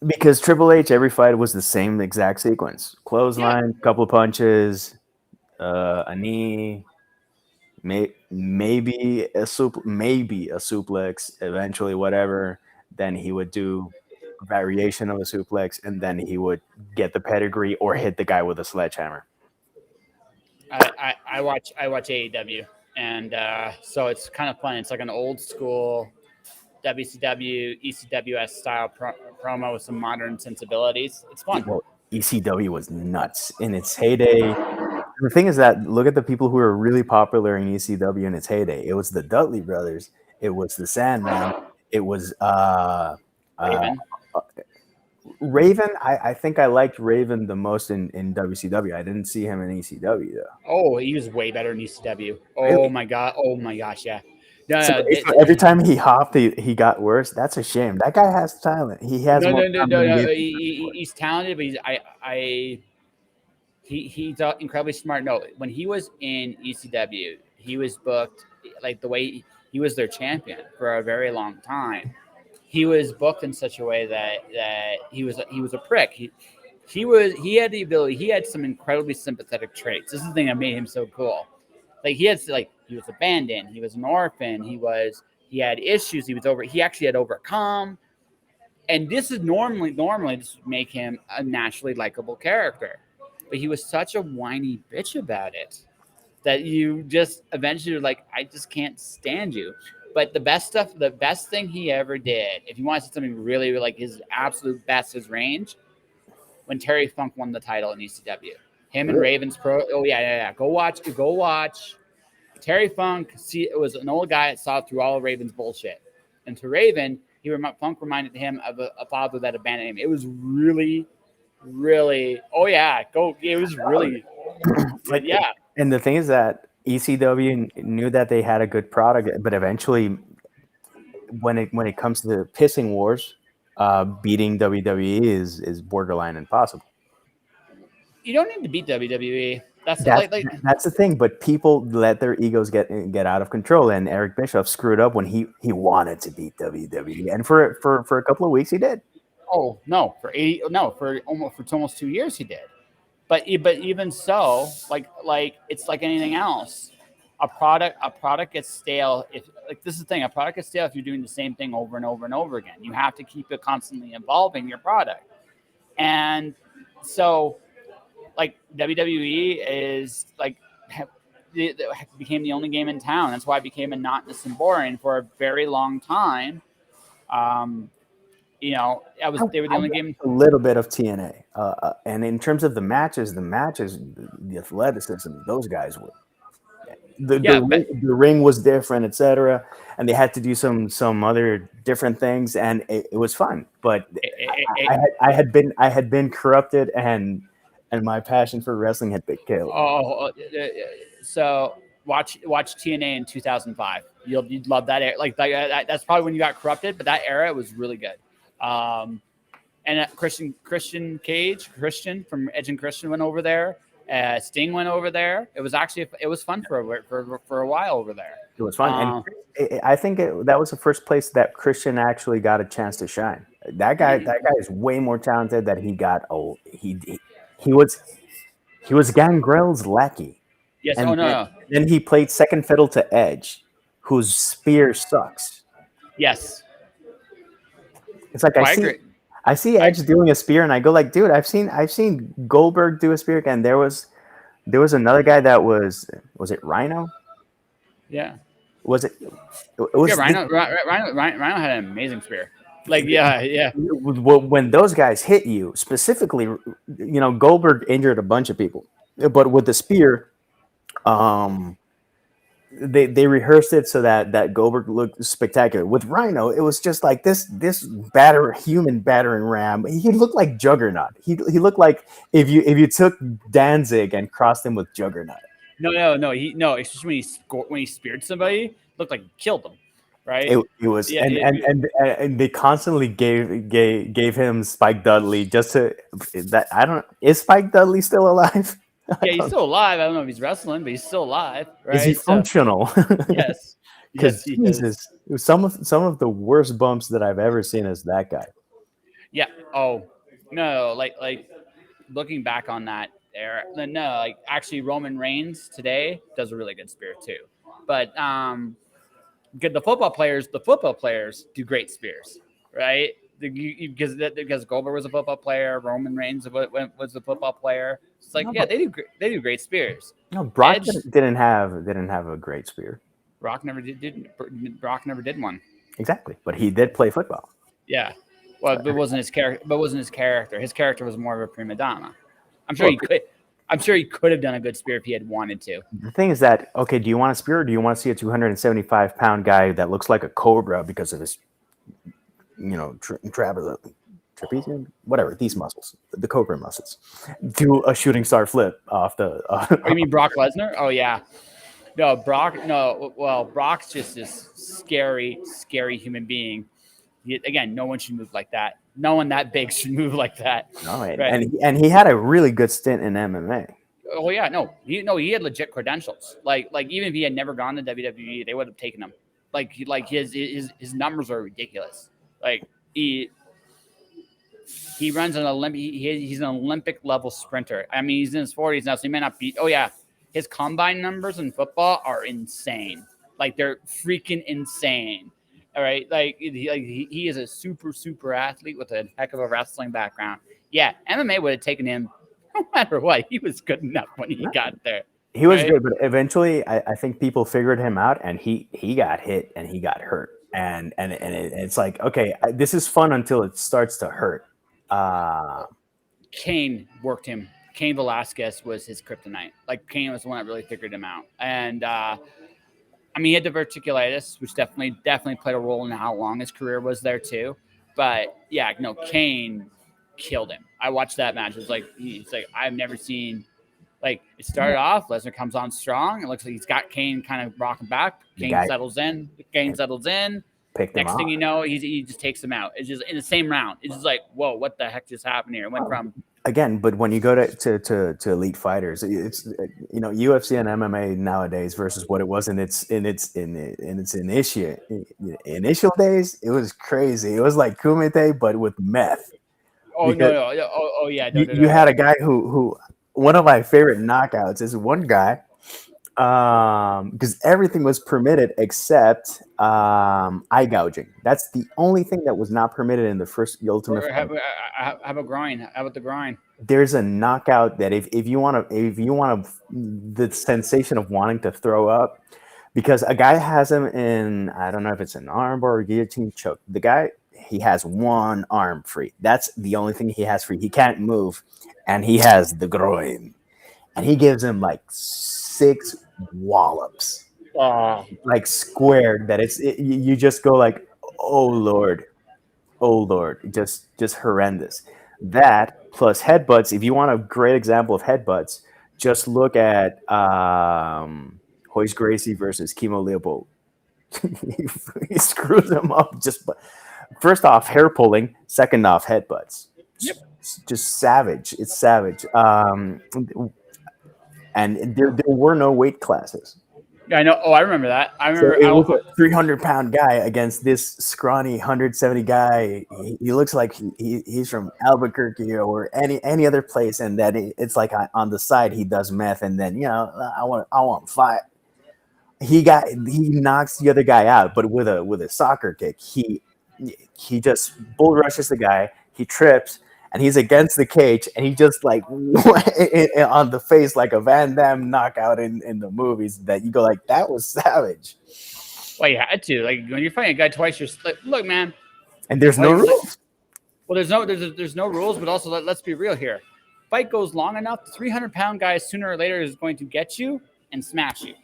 because Triple H every fight was the same exact sequence: Yeah. clothesline, couple of punches, a knee, maybe a suplex, eventually whatever. Then he would do a variation of a suplex, and then he would get the pedigree or hit the guy with a sledgehammer. I watch AEW, and so it's kind of fun. It's like an old school WCW ECWS style promo with some modern sensibilities. It's fun. Well, ECW was nuts in its heyday. The thing is that look at the people who were really popular in ECW in its heyday. It was the Dudley brothers. It was the Sandman. It was uh, Raven. Raven. I think I liked Raven the most in WCW. I didn't see him in ECW though. Oh, he was way better in ECW. Oh Really? my god. Oh my gosh. Yeah. No, So, no, so every time he hopped, he got worse. That's a shame. That guy has talent. He has no, more no, no, talent no, than no. Gabe. He's talented, but he's incredibly smart. No, when he was in ECW, he was booked like the way he was their champion for a very long time. He was booked in such a way that he was a prick. He had the ability. He had some incredibly sympathetic traits. This is the thing that made him so cool. He was abandoned. He was an orphan. He had issues. He actually had overcome. And this is normally this would make him a naturally likable character, but he was such a whiny bitch about it that you just eventually were like, I just can't stand you. But the best thing he ever did, if you want to see something really like his absolute best, his range, when Terry Funk won the title in ECW, him and Really? Ravens Pro. Oh yeah. Go watch. Terry Funk. See, it was an old guy that saw through all of Raven's bullshit, and to Raven, Funk reminded him of a father that abandoned him. It was really, really. Oh yeah, go. It was really, like, yeah. and the thing is that ECW knew that they had a good product, but eventually, when it comes to the pissing wars, beating WWE is borderline impossible. You don't need to beat WWE. That's That's like that's the thing, but people let their egos get out of control, and Eric Bischoff screwed up when he wanted to beat WWE, and for a couple of weeks he did. oh no for 80 no for almost 2 years he did. But even so, like it's like anything else. A product gets stale if like this is the thing. A product gets stale if you're doing the same thing over and over and over again. You have to keep it constantly evolving your product. And so like WWE is like became the only game in town. That's why it became monotonous and boring for a very long time. Um, they were the I only watched game. a little bit of TNA, and in terms of the matches, the athleticism, those guys were Yeah, but the ring was different, etc. And they had to do some other different things, and it was fun. But I had been corrupted, and my passion for wrestling had been killed. so watch TNA in 2005. You'd love that era. That's probably when you got corrupted, but that era was really good. Um, and Christian Cage, Christian from Edge and Christian went over there. Sting went over there. It was fun for a while over there. It was fun, and Um, I think that was the first place that Christian actually got a chance to shine. That guy is way more talented than he got. Oh, he was he was Gangrel's lackey, yes. Oh and no, no. then he played second fiddle to Edge, whose spear sucks. Yes. It's like Oh, I agree. I see I Edge doing a spear, and I go like, dude, I've seen Goldberg do a spear, and there was another guy that was it Rhino? Yeah. Was it Yeah, was this, Rhino had an amazing spear. Like, yeah, yeah, when those guys hit you specifically, Goldberg injured a bunch of people, but with the spear, um, they rehearsed it so that Goldberg looked spectacular. With Rhino, it was just like this human battering ram. He looked like Juggernaut. He looked like if you took Danzig and crossed him with Juggernaut. no. No. Especially when he speared somebody, looked like he killed them, right? It was, Yeah, and they constantly gave him Spike Dudley just to that. I don't, is Spike Dudley still alive? I yeah. He's don't, still alive. I don't know if he's wrestling, but he's still alive, is he right? So functional? yes, yes, Because he is. Jesus, some of the worst bumps that I've ever seen is that guy. Yeah. Oh no, like looking back on that era, no, like actually Roman Reigns today does a really good spear too, but good. The football players do great spears, right? Because Goldberg was a football player, Roman Reigns was a football player. It's like No, yeah, but they do great spears. no, Brock Edge, didn't have a great spear. Brock never did one. Exactly, but he did play football. Yeah, well, but wasn't his character. But wasn't his character. His character was more of a prima donna. I'm sure Well, he could. I'm sure he could have done a good spear if he had wanted to. the thing is that, okay, do you want a spear, or do you want to see a 275-pound guy that looks like a cobra because of his, trapezium, whatever, these muscles, the cobra muscles, do a shooting star flip off the? Oh, you mean Brock Lesnar? Oh yeah. No, Brock. No, well, Brock's just this scary, scary human being. Again, no one should move like that. No one that big should move like that, No, and right? and he had a really good stint in MMA. Oh yeah, he had legit credentials. Like even if he had never gone to WWE, they would have taken him. Like his numbers are ridiculous. Like he runs an Olympic. He's an Olympic level sprinter. I mean, he's in his 40s now, so he may not be. Oh yeah, his combine numbers in football are insane. Like they're freaking insane. All right, he is a super athlete with a heck of a wrestling background. Yeah, MMA would have taken him no matter what. He was good enough when he got there. He was Right? good, but eventually, I think people figured him out, and he got hit and he got hurt, it's like, okay, this is fun until it starts to hurt. Uh, Kane worked him. Kane Velasquez was his kryptonite. Like Kane was the one that really figured him out. And I mean, he had diverticulitis, which definitely played a role in how long his career was there too. But yeah, no, Kane killed him. I watched that match. It's like he's like I've never seen. Like it started off, Lesnar comes on strong. It looks like he's got Kane kind of rocking back. The Kane guy settles in. Kane settles in. picked him Next thing off. you know, he just takes him out. It's just in the same round. It's just like, whoa, what the heck just happened here? It went from Again, but when you go to elite fighters, it's UFC and MMA nowadays versus what it was in its initial days. It was crazy. It was like Kumite but with meth. oh Because no no oh yeah you had a guy who one of my favorite knockouts is one guy because everything was permitted except eye gouging. That's the only thing that was not permitted in the Ultimate Fighter. How about groin? How about the groin? There's a knockout that if you want the sensation of wanting to throw up, because a guy has him in, I don't know if it's an armbar or guillotine choke. The guy, he has one arm free. That's the only thing he has free. He can't move, and he has the groin, and he gives him like 6 wallops, like squared. That you just go like, oh Lord, just horrendous. That plus headbutts. If you want a great example of headbutts, just look at Hoist Gracie versus Kimo Leopold. He screws him up. Just first off, hair pulling. Second off, headbutts. Yep. Just savage. It's savage. And there were no weight classes. Yeah, I know. Oh, I remember that. I remember. So it was a 300-pound guy against this scrawny 170 guy. He looks like he's from Albuquerque or any other place, and that it's like on the side he does meth, and then I want to fight. He knocks the other guy out, but with a soccer kick. He just bull rushes the guy. He trips. And he's against the cage, and he just like on the face like a Van Damme knockout in the movies. That you go like, that was savage. Well, you had to, like, when you're fighting a guy twice, you're like, look, man. And there's no rules. Well, there's no rules, but also let's be real here. Fight goes long enough, the 300-pound guy sooner or later is going to get you and smash you.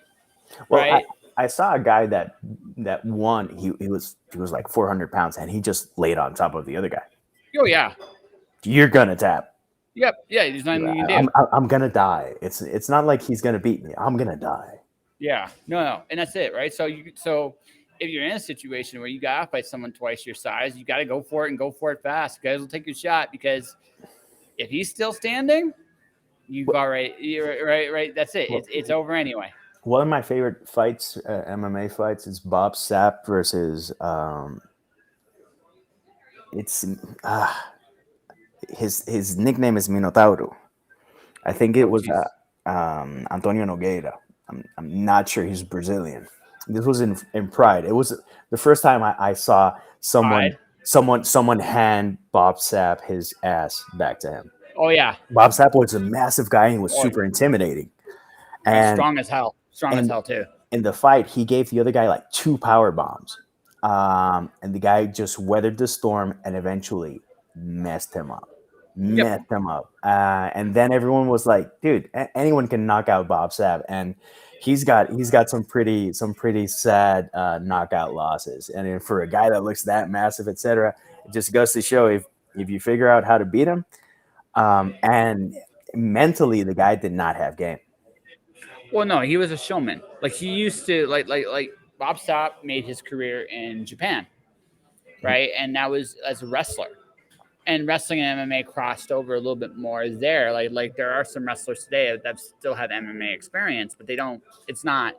Well, right? I saw a guy that won. He was like 400 pounds, and he just laid on top of the other guy. Oh yeah. You're gonna tap. Yep. Yeah. There's nothing you can do. I'm gonna die. It's not like he's gonna beat me. I'm gonna die. Yeah. No. And that's it, right? So if you're in a situation where you gotta fight someone twice your size, you gotta go for it and go for it fast. You guys will take your shot, because if he's still standing, you've already right. That's it. It's over anyway. One of my favorite fights, MMA fights, is Bob Sapp versus his nickname is Minotauro. I think it was Antonio Nogueira. I'm not sure, he's Brazilian. This was in Pride. It was the first time I saw someone hand Bob Sapp his ass back to him. Oh yeah. Bob Sapp was a massive guy and was super intimidating. And strong as hell. As hell too. In the fight, he gave the other guy like 2 power bombs. And the guy just weathered the storm and eventually messed him up. And then everyone was like, dude, anyone can knock out Bob Sapp. And he's got some pretty sad knockout losses. And for a guy that looks that massive, etc., it just goes to show if you figure out how to beat him. And mentally, the guy did not have game. Well, no, he was a showman. Like he used to like Bob Sapp made his career in Japan, right? And that was as a wrestler. And wrestling and MMA crossed over a little bit more there. Like there are some wrestlers today that still have MMA experience, but they don't. It's not.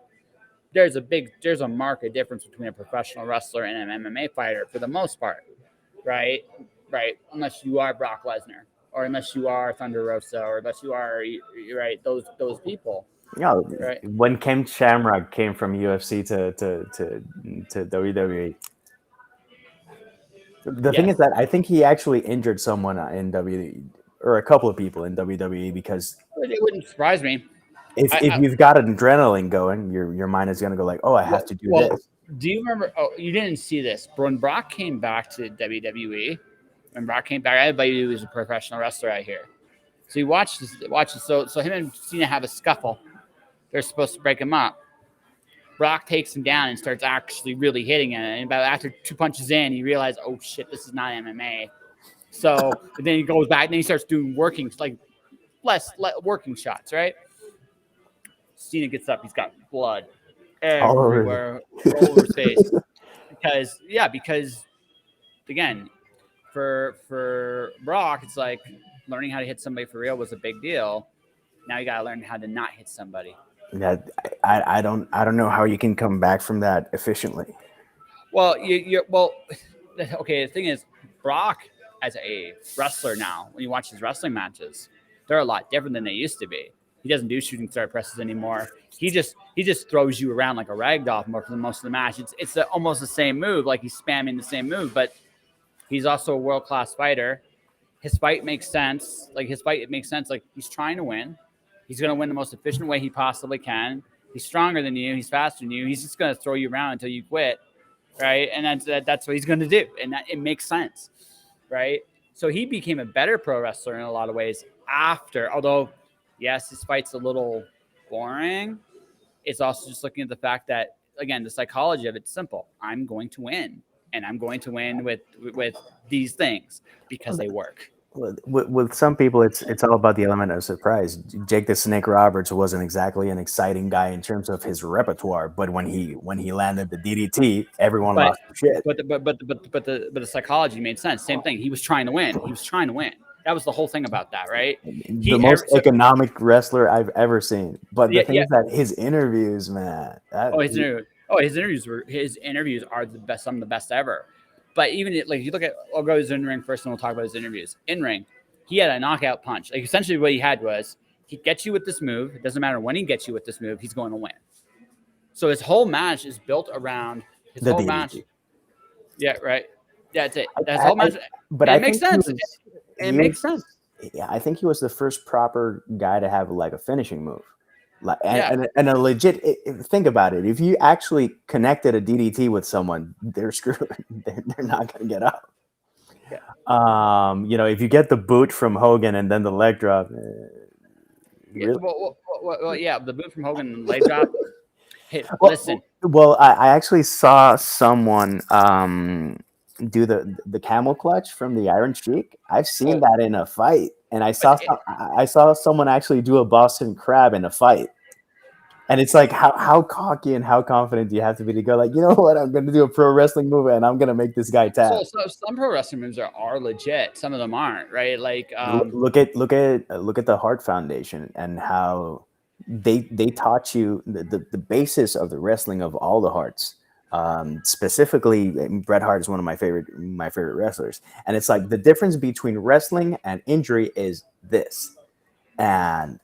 There's a marked difference between a professional wrestler and an MMA fighter for the most part, right? Right. Unless you are Brock Lesnar, or unless you are Thunder Rosa, or unless you are right those people. Right. When Ken Shamrock came from UFC to WWE. The thing is that I think he actually injured someone in WWE, or a couple of people in WWE, because it wouldn't surprise me. If you've got an adrenaline going, your mind is going to go like, oh, I have to do this. Do you remember? Oh, you didn't see this. When Brock came back to WWE, everybody who was a professional wrestler out here. So you watch this. So him and Cena have a scuffle. They're supposed to break him up. Brock takes him down and starts actually really hitting him. And about after 2 punches in, he realized, oh shit, this is not MMA. So then he goes back and then he starts doing working like working shots, right? Cena gets up, he's got blood All over everywhere, all over his face. Because again, for Brock, it's like learning how to hit somebody for real was a big deal. Now you gotta learn how to not hit somebody. that. I don't know how you can come back from that efficiently. Well, okay. The thing is, Brock as a wrestler now, when you watch his wrestling matches, they're a lot different than they used to be. He doesn't do shooting star presses anymore. He just throws you around like a rag doll for the most of the match. It's almost the same move, like he's spamming the same move, but he's also a world class fighter. His fight makes sense. Like his fight, it makes sense. Like he's trying to win. He's going to win the most efficient way he possibly can. He's stronger than you. He's faster than you. He's just going to throw you around until you quit, right? And that's what he's going to do, and it makes sense, right? So he became a better pro wrestler in a lot of ways after. Although, yes, his fight's a little boring. It's also just looking at the fact that again, the psychology of it's simple. I'm going to win, and I'm going to win with these things because they work. With some people, it's all about the element of surprise. Jake the Snake Roberts wasn't exactly an exciting guy in terms of his repertoire, but when he landed the DDT, everyone But lost their shit. but the psychology made sense. Same thing. He was trying to win. He was trying to win. That was the whole thing about that, right? The most economic wrestler I've ever seen. But the Yeah, thing yeah. is that his interviews, man, Oh, his interviews are the best, some of the best ever. But even like if you look at, I'll go to his in ring first, and we'll talk about his interviews. In ring, he had a knockout punch. Like essentially, what he had was he gets you with this move. It doesn't matter when he gets you with this move, he's going to win. So his whole match is built around his the whole match. DDT. Yeah, right. That's it. That's I, whole I, match, but and I it makes think he sense. was It he makes was sense. yeah, I think he was the first proper guy to have like a finishing move. Like Yeah. and a legit think about it. If you actually connected a DDT with someone, they're screwed. They're not gonna get up. Yeah. If you get the boot from Hogan and then the leg drop, Yeah. really. Yeah. The boot from Hogan and leg drop. Hey, Well, listen. well, I actually saw someone do the camel clutch from the Iron Sheik. I've seen Oh, that in a fight, and but I saw someone actually do a Boston Crab in a fight. And it's like how cocky and how confident do you have to be to go like, you know what, I'm going to do a pro wrestling move and I'm going to make this guy tap. so some pro wrestling moves are legit. Some of them aren't, right? Like, Look at the Hart Foundation and how they taught you the basis of the wrestling of all the Harts. Specifically, Bret Hart is one of my favorite wrestlers, and it's like the difference between wrestling and injury is this, and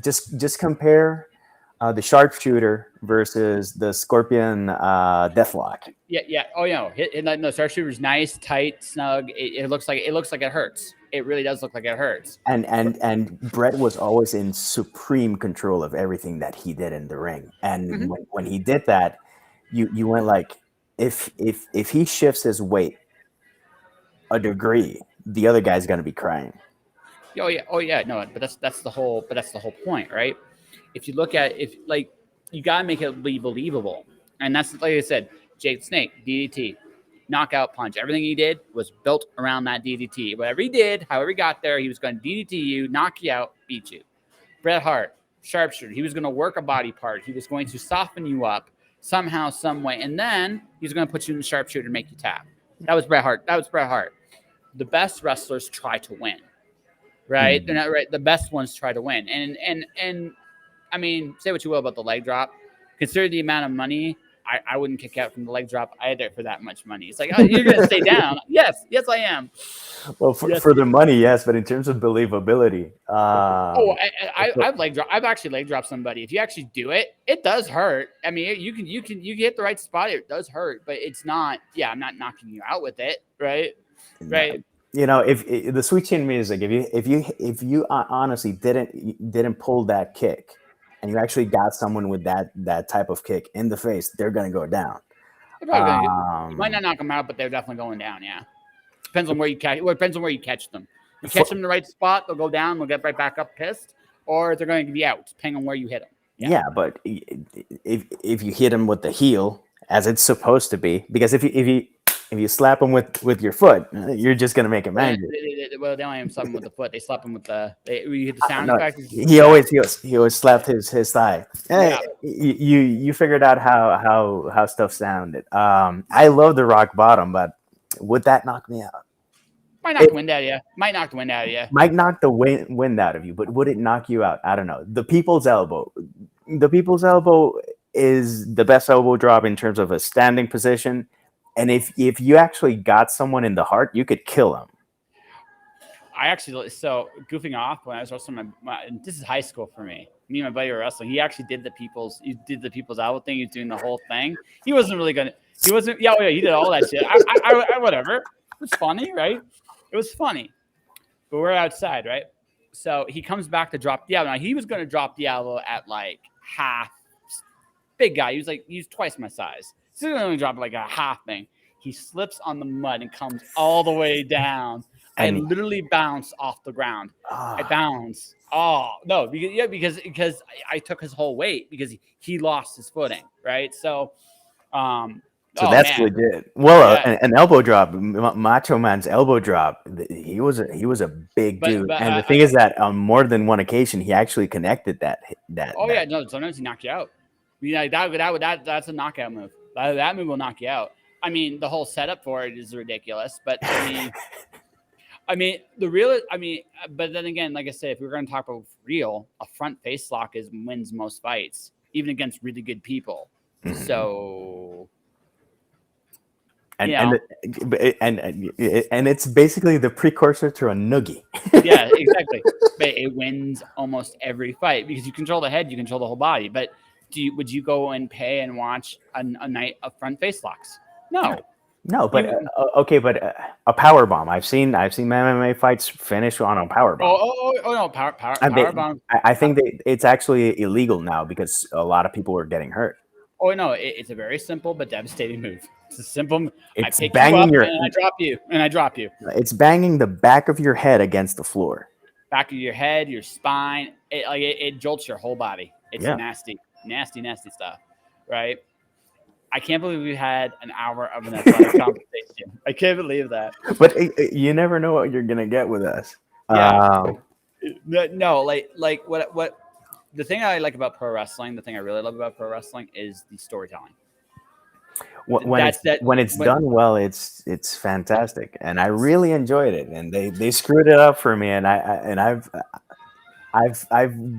just compare the sharpshooter versus the scorpion deathlock. yeah. Oh, yeah. No, Sharpshooter's nice, tight, snug. It looks like it hurts. It really does look like it hurts. And Brett was always in supreme control of everything that he did in the ring. And Mhm. when he did that, you went like, if he shifts his weight a degree, the other guy's gonna be crying. Oh yeah. No, but that's the whole point, right? If you look at if like you gotta make it be believable, and that's like I said, Jake Snake DDT, knockout punch. Everything he did was built around that DDT. Whatever he did, however he got there, he was going to DDT you, knock you out, beat you. Bret Hart, sharpshooter. He was going to work a body part. He was going to soften you up somehow, some way, and then he was going to put you in the sharpshooter and make you tap. That was Bret Hart. That was Bret Hart. The best wrestlers try to win, right? They're Mm. not right. The best ones try to win, and I mean, say what you will about the leg drop. Consider the amount of money. I wouldn't kick out from the leg drop either for that much money. It's like, oh, you're gonna stay down. Yes, I am. Well, for, Yes. for the money, yes, but in terms of believability, Oh, I've actually leg dropped somebody. If you actually do it, it does hurt. I mean, you hit the right spot. It does hurt, but it's not. Yeah, I'm not knocking you out with it, right? Right. if the sweet chin music, if you honestly didn't pull that kick, and you actually got someone with that type of kick in the face, they're gonna go down. They're probably gonna you might not knock them out, but they're definitely going down. Yeah. Depends on where you catch. Well, it depends on where you catch them. You catch them in the right spot, they'll go down. They'll get right back up pissed, or they're going to be out, depending on where you hit them. Yeah, but if you hit him with the heel as it's supposed to be, because if you If you slap him with your foot, you're just gonna make him Well, angry. they don't even slap him with the foot. They slap him with you hit the sound No, effect. he always slapped his thigh. Yeah, You figured out how stuff sounded. I love the rock bottom, but would that knock me out? might knock It the wind out of you. Might knock the wind out of you. might knock the wind out of you, but would it knock you out? I don't know. The people's elbow. The people's elbow is the best elbow drop in terms of a standing position. And if you actually got someone in the heart, you could kill them. I actually goofing off when I was wrestling this is high school for me. Me and my buddy were wrestling. He actually did the people's elbow thing. He was doing the whole thing. He wasn't really gonna. He wasn't. Yeah, he did all that shit. Whatever. It was funny, right? It was funny. But we're outside, right? So he comes back to drop the elbow. Now he was gonna drop the elbow at like half. Big guy. He was twice my size. He's gonna only drop like a half thing. He slips on the mud and comes all the way down. I literally bounced off the ground. I bounced. Oh no, because I took his whole weight because he lost his footing, right? So, that's legit. Well, an elbow drop, Macho Man's elbow drop. He was a big dude, and the thing is that on more than one occasion he actually connected that. Yeah, no. Sometimes he knocked you out. That's a knockout move. That move will knock you out. I mean, the whole setup for it is ridiculous, but but then again, like I said, if we're going to talk about real, a front face lock wins most fights, even against really good people. Mm-hmm. So, and it's basically the precursor to a noogie. Yeah, exactly. But it wins almost every fight because you control the head, you control the whole body. But would you go and pay and watch a night of front face locks? No. No, but a power bomb. I've seen MMA fights finish on a power bomb. Oh no, power bomb. I think it's actually illegal now because a lot of people are getting hurt. Oh no, it's a very simple but devastating move. It's a simple. It's I pick banging you up and I drop you. It's banging the back of your head against the floor. Back of your head, your spine. It jolts your whole body. It's nasty stuff, right? I can't believe we had an hour of an athletic conversation. I can't believe that. But you never know what you're gonna get with us. Yeah. No, like what the thing I like about pro wrestling, the thing I really love about pro wrestling is the storytelling. When it's done well, it's fantastic, and I really enjoyed it. And they screwed it up for me, and I've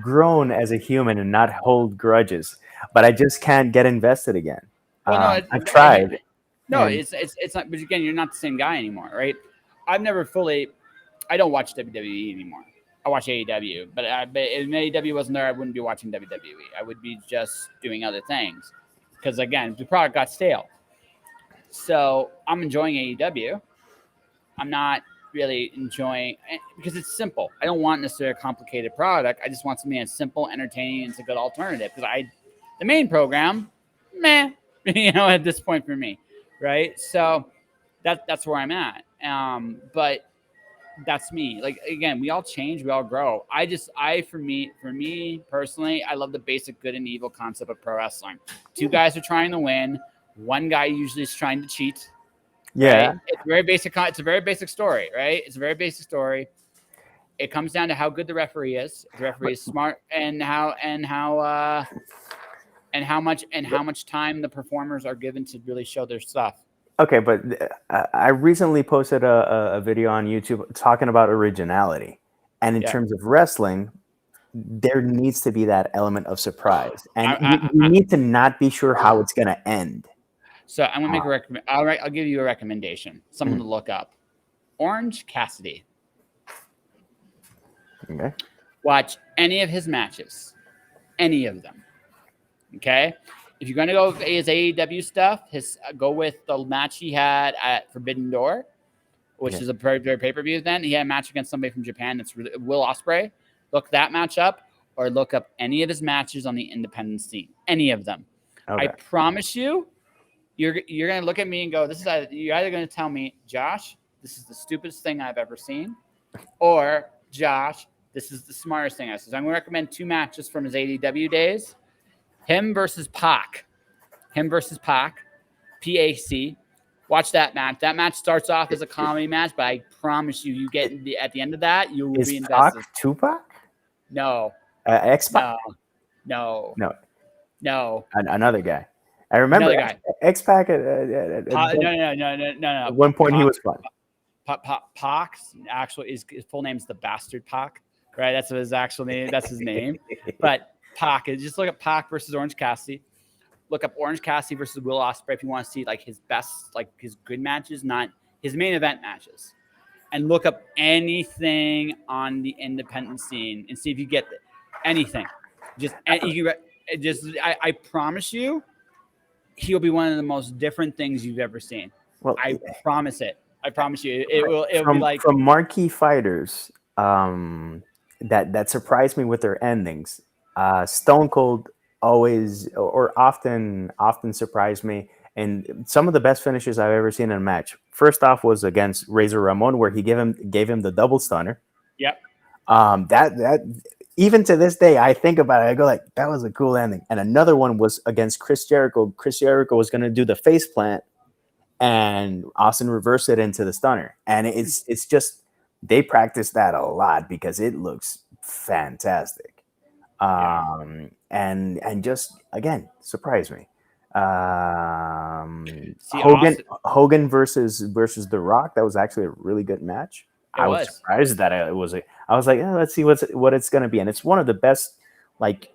grown as a human and not hold grudges, but I just can't get invested again. Well, I've tried. It's not. But again, you're not the same guy anymore, right? I've never fully. I don't watch WWE anymore. I watch AEW, but if AEW wasn't there, I wouldn't be watching WWE. I would be just doing other things because again, the product got stale. So I'm enjoying AEW. I'm not really enjoying because it's simple. I don't want necessarily a complicated product. I just want something that's simple, entertaining, and it's a good alternative. Because the main program, meh. At this point for me, right? So that's where I'm at. But that's me. Like again, we all change, we all grow. For me personally, I love the basic good and evil concept of pro wrestling. Two guys are trying to win. One guy usually is trying to cheat. Yeah, right? It's very basic. It's a very basic story, right? It's a very basic story. It comes down to how good the referee is. If the referee is smart, and how much time the performers are given to really show their stuff. Okay, but I recently posted a video on YouTube talking about originality. And in terms of wrestling, there needs to be that element of surprise. And you need to not be sure how it's going to end. So I'm going to make a recommend. I'll give you a recommendation. Someone to look up. Orange Cassidy. Okay. Watch any of his matches. Any of them. Okay? If you're going to go with his AEW stuff, go with the match he had at Forbidden Door, which is a very pay-per-view event. He had a match against somebody from Japan. That's Will Ospreay. Look that match up, or look up any of his matches on the independent scene. Any of them. Okay. I promise you, you're going to look at me and go, you're either going to tell me, Josh, this is the stupidest thing I've ever seen, or Josh, this is the smartest thing I've seen. So I'm going to recommend 2 matches from his AEW days. Him versus Pac. PAC. Watch that match. That match starts off as a comedy match, but I promise you, you get at the end of that, you will Is be Pac invested. Tupac? No, X Pac? no, no, No, no. another guy. I remember Another guy. X Pac No. at one point he was fun. Pac's actually his full name is the Bastard Pac, right? That's his actual name. That's his name. But Pac, just look at Pac versus Orange Cassidy. Look up Orange Cassidy versus Will Ospreay if you want to see like his best, like his good matches, not his main event matches. And look up anything on the independent scene and see if you get anything. I promise you, he'll be one of the most different things you've ever seen. Well, I promise it. I promise you, it will. It'll be like from marquee fighters that surprised me with their endings. Stone Cold always or often surprised me, and some of the best finishes I've ever seen in a match. First off was against Razor Ramon, where he gave him the double stunner. Yep. That even to this day, I think about it. I go like, that was a cool ending. And another one was against Chris Jericho. Chris Jericho was going to do the face plant, and Austin reversed it into the stunner. And it's just they practice that a lot because it looks fantastic. And just again surprised me. Hogan versus The Rock. That was actually a really good match. I was surprised that it was. I was like, let's see what it's going to be, and it's one of the best, like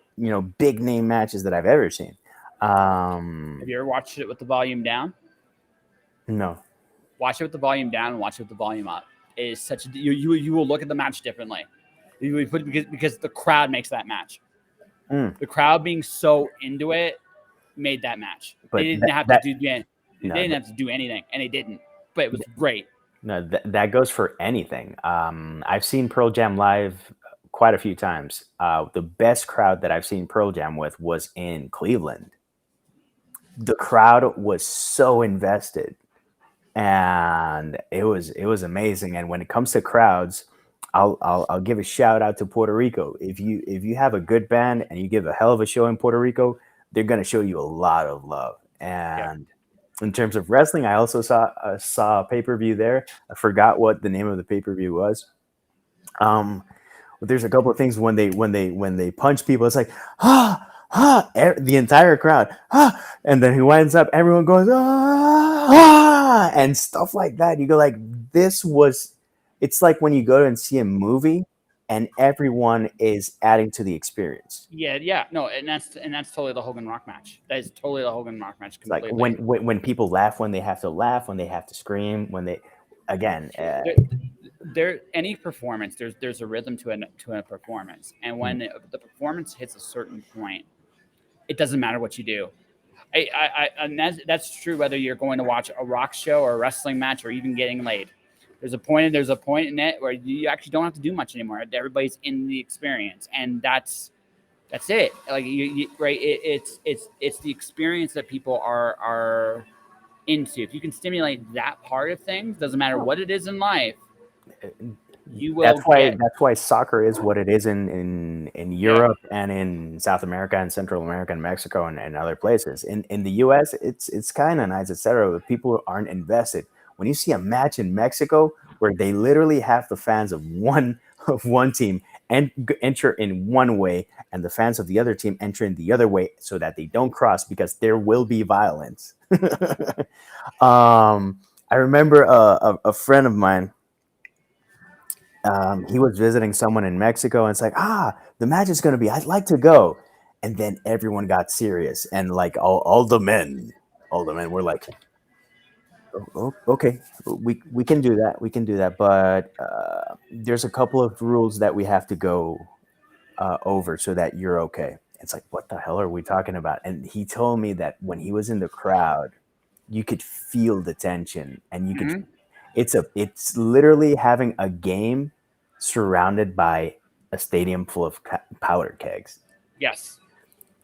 big name matches that I've ever seen. Have you ever watched it with the volume down? No. Watch it with the volume down and watch it with the volume up. It is such a you will look at the match differently. Because the crowd makes that match. The crowd being so into it made that match. But they didn't have to do anything, and they didn't. But it was great. No, that goes for anything. I've seen Pearl Jam live quite a few times. The best crowd that I've seen Pearl Jam with was in Cleveland. The crowd was so invested, and it was amazing. And when it comes to crowds, I'll give a shout out to Puerto Rico. If you have a good band and you give a hell of a show in Puerto Rico, they're gonna show you a lot of love. And in terms of wrestling, I also saw a pay-per-view there. I forgot what the name of the pay-per-view was. But there's a couple of things when they punch people, it's like the entire crowd, and then he winds up, everyone goes and stuff like that. You go like, it's like when you go and see a movie and everyone is adding to the experience. No, and that's totally the Hogan Rock match. That is totally the Hogan Rock match. Completely. Like when people laugh, when they have to laugh, when they have to scream, when they again. There any performance, there's a rhythm to a performance, and when the performance hits a certain point, it doesn't matter what you do. And that's true whether you're going to watch a rock show or a wrestling match or even getting laid. There's a point in it where you actually don't have to do much anymore. Everybody's in the experience, and that's it. Like right, it's the experience that people are into. If you can stimulate that part of things, doesn't matter what it is in life, you will. That's why soccer is what it is in Europe and in South America and Central America and Mexico and other places. In the U.S., it's kind of nice, etc. But people aren't invested. When you see a match in Mexico where they literally have the fans of one team and enter in one way, and the fans of the other team enter in the other way, so that they don't cross because there will be violence. I remember a friend of mine. He was visiting someone in Mexico, and it's like, the match is going to be, I'd like to go. And then everyone got serious, and like all the men were like, okay, we can do that. But there's a couple of rules that we have to go over so that you're okay. It's like, what the hell are we talking about? And he told me that when he was in the crowd, you could feel the tension, and you could, it's literally having a game surrounded by a stadium full of powder kegs. Yes.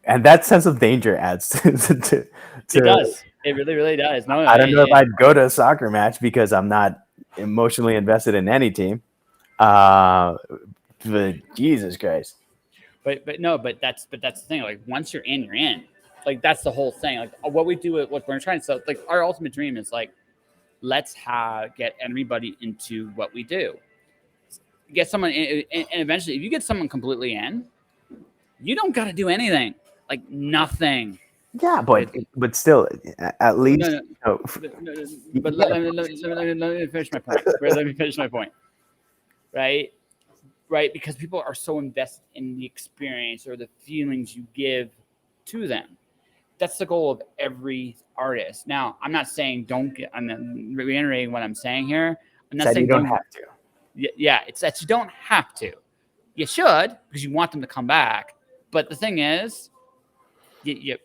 And that sense of danger adds to it does. It really, really does. No, I don't know if I'd go to a soccer match because I'm not emotionally invested in any team. But Jesus Christ. But that's the thing. Like once you're in. Like that's the whole thing. Like what we do, what we're trying to sell. Like our ultimate dream is like let's get everybody into what we do. Get someone in, and eventually, if you get someone completely in, you don't got to do anything, like nothing. Yeah, But but still, at no, least no, no, no, you but gotta let me finish my point. Right, let me finish my point. Right, right, because people are so invested in the experience or the feelings you give to them. That's the goal of every artist. Now, I'm not saying don't get. I'm reiterating what I'm saying here. I'm not said you saying don't don't. have to. Yeah, it's that you don't have to. You should because you want them to come back. But the thing is, you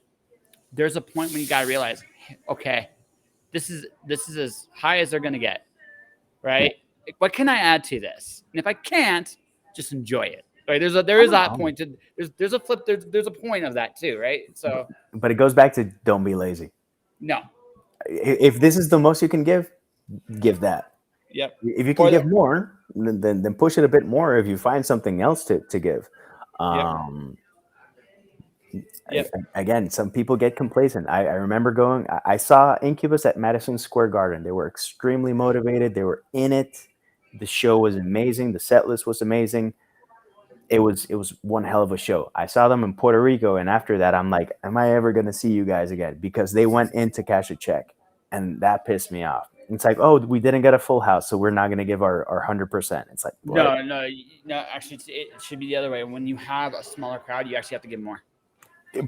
there's a point when you got to realize, okay, this is as high as they're gonna get, Yeah. right? What can I add to this? And if I can't, just enjoy it. Right? There I is don't that know. point to there's a flip there's a point of that too, right? So But it goes back to don't be lazy. no, If this is the most you can give that. yep, If you can or give more, then push it a bit more. If you find something else to give, yep, um, yep, again, some people get complacent. I remember going. I saw Incubus at Madison Square Garden. They were extremely motivated. They were in it. The show was amazing. The set list was amazing. It was one hell of a show. I saw them in Puerto Rico, and after that, I'm like, am I ever gonna see you guys again? Because they went in to cash a check, and that pissed me off. It's like, oh, we didn't get a full house, so we're not gonna give our 100%. It's like, what? no. Actually, it should be the other way. When you have a smaller crowd, you actually have to give more.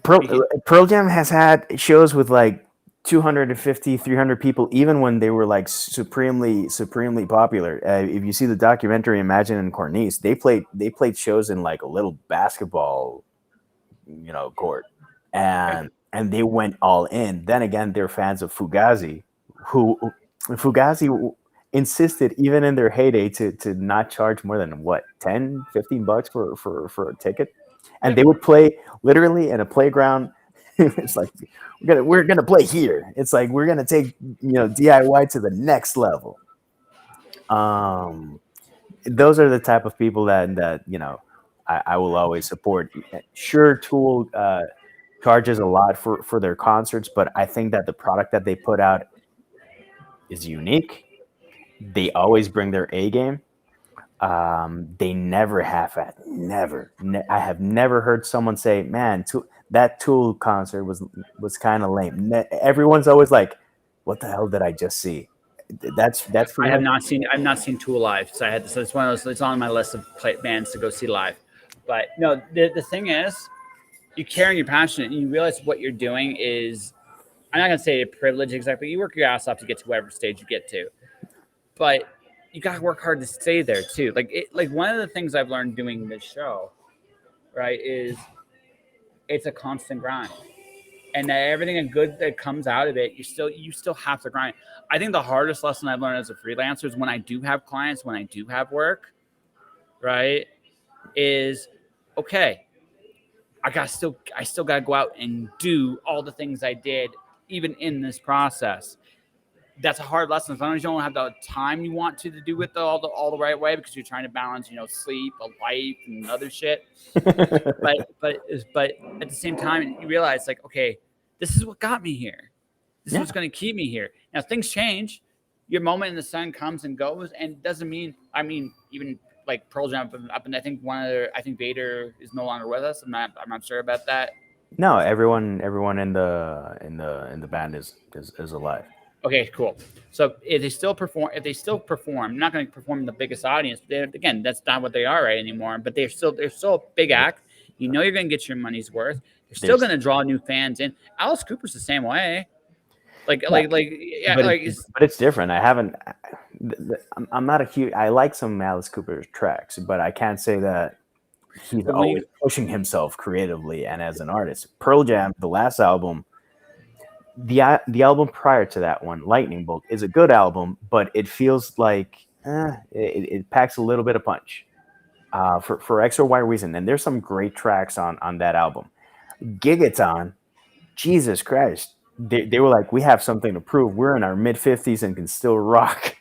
Pearl, Because Pearl Jam has had shows with like 250, 300 people, even when they were like supremely popular. If you see the documentary Imagine and Cornice, they played shows in like a little basketball, court, okay, and they went all in. Then again, they're fans of Fugazi, who Fugazi insisted even in their heyday to not charge more than what, 10, 15 bucks for a ticket, and yep. they would play literally in a playground. It's like we're gonna play here. It's like we're gonna take DIY to the next level. Um, those are the type of people that I will always support. Sure, Tool charges a lot for their concerts, but I think that the product that they put out is unique. They always bring their A game. They never half at never. I have never heard someone say, "Man, that Tool concert was kind of lame." Everyone's always like, "What the hell did I just see?" That's I pretty have much. not seen Tool live, so I had to, so it's one of those. It's on my list of bands to go see live. But no, the thing is, you care and you're passionate, and you realize what you're doing is. I'm not gonna say a privilege exactly. You work your ass off to get to whatever stage you get to, but you gotta work hard to stay there too. Like one of the things I've learned doing this show, right, is it's a constant grind, and that everything good that comes out of it, you still have to grind. I think the hardest lesson I've learned as a freelancer is when I do have clients, when I do have work, right, is okay. I still gotta go out and do all the things I did even in this process. That's a hard lesson. Sometimes you don't have the time you want to do it all the right way because you're trying to balance, sleep, a life, and other shit. But at the same time, you realize like, okay, this is what got me here. This is Yeah. what's going to keep me here. Now things change. Your moment in the sun comes and goes, and it doesn't mean. I mean, even like Pearl Jam up, and I think I think Vader is no longer with us. I'm not sure about that. No, everyone in the band is alive. Okay, cool. So if they still perform, I'm not going to perform in the biggest audience. Again, that's not what they are right anymore. But they're still a big act. You know you're going to get your money's worth. You're still There's going to draw new fans in. Alice Cooper's the same way. Yeah, Yeah, but it's different. I haven't. I'm not a huge. I like some Alice Cooper tracks, but I can't say that he's but when always you pushing himself creatively and as an artist. Pearl Jam, the last album, the album prior to that one, Lightning Bolt, is a good album, but it feels like it packs a little bit of punch for X or Y reason. And there's some great tracks on that album. Gigaton, Jesus Christ. They were like, we have something to prove. We're in our mid 50s and can still rock.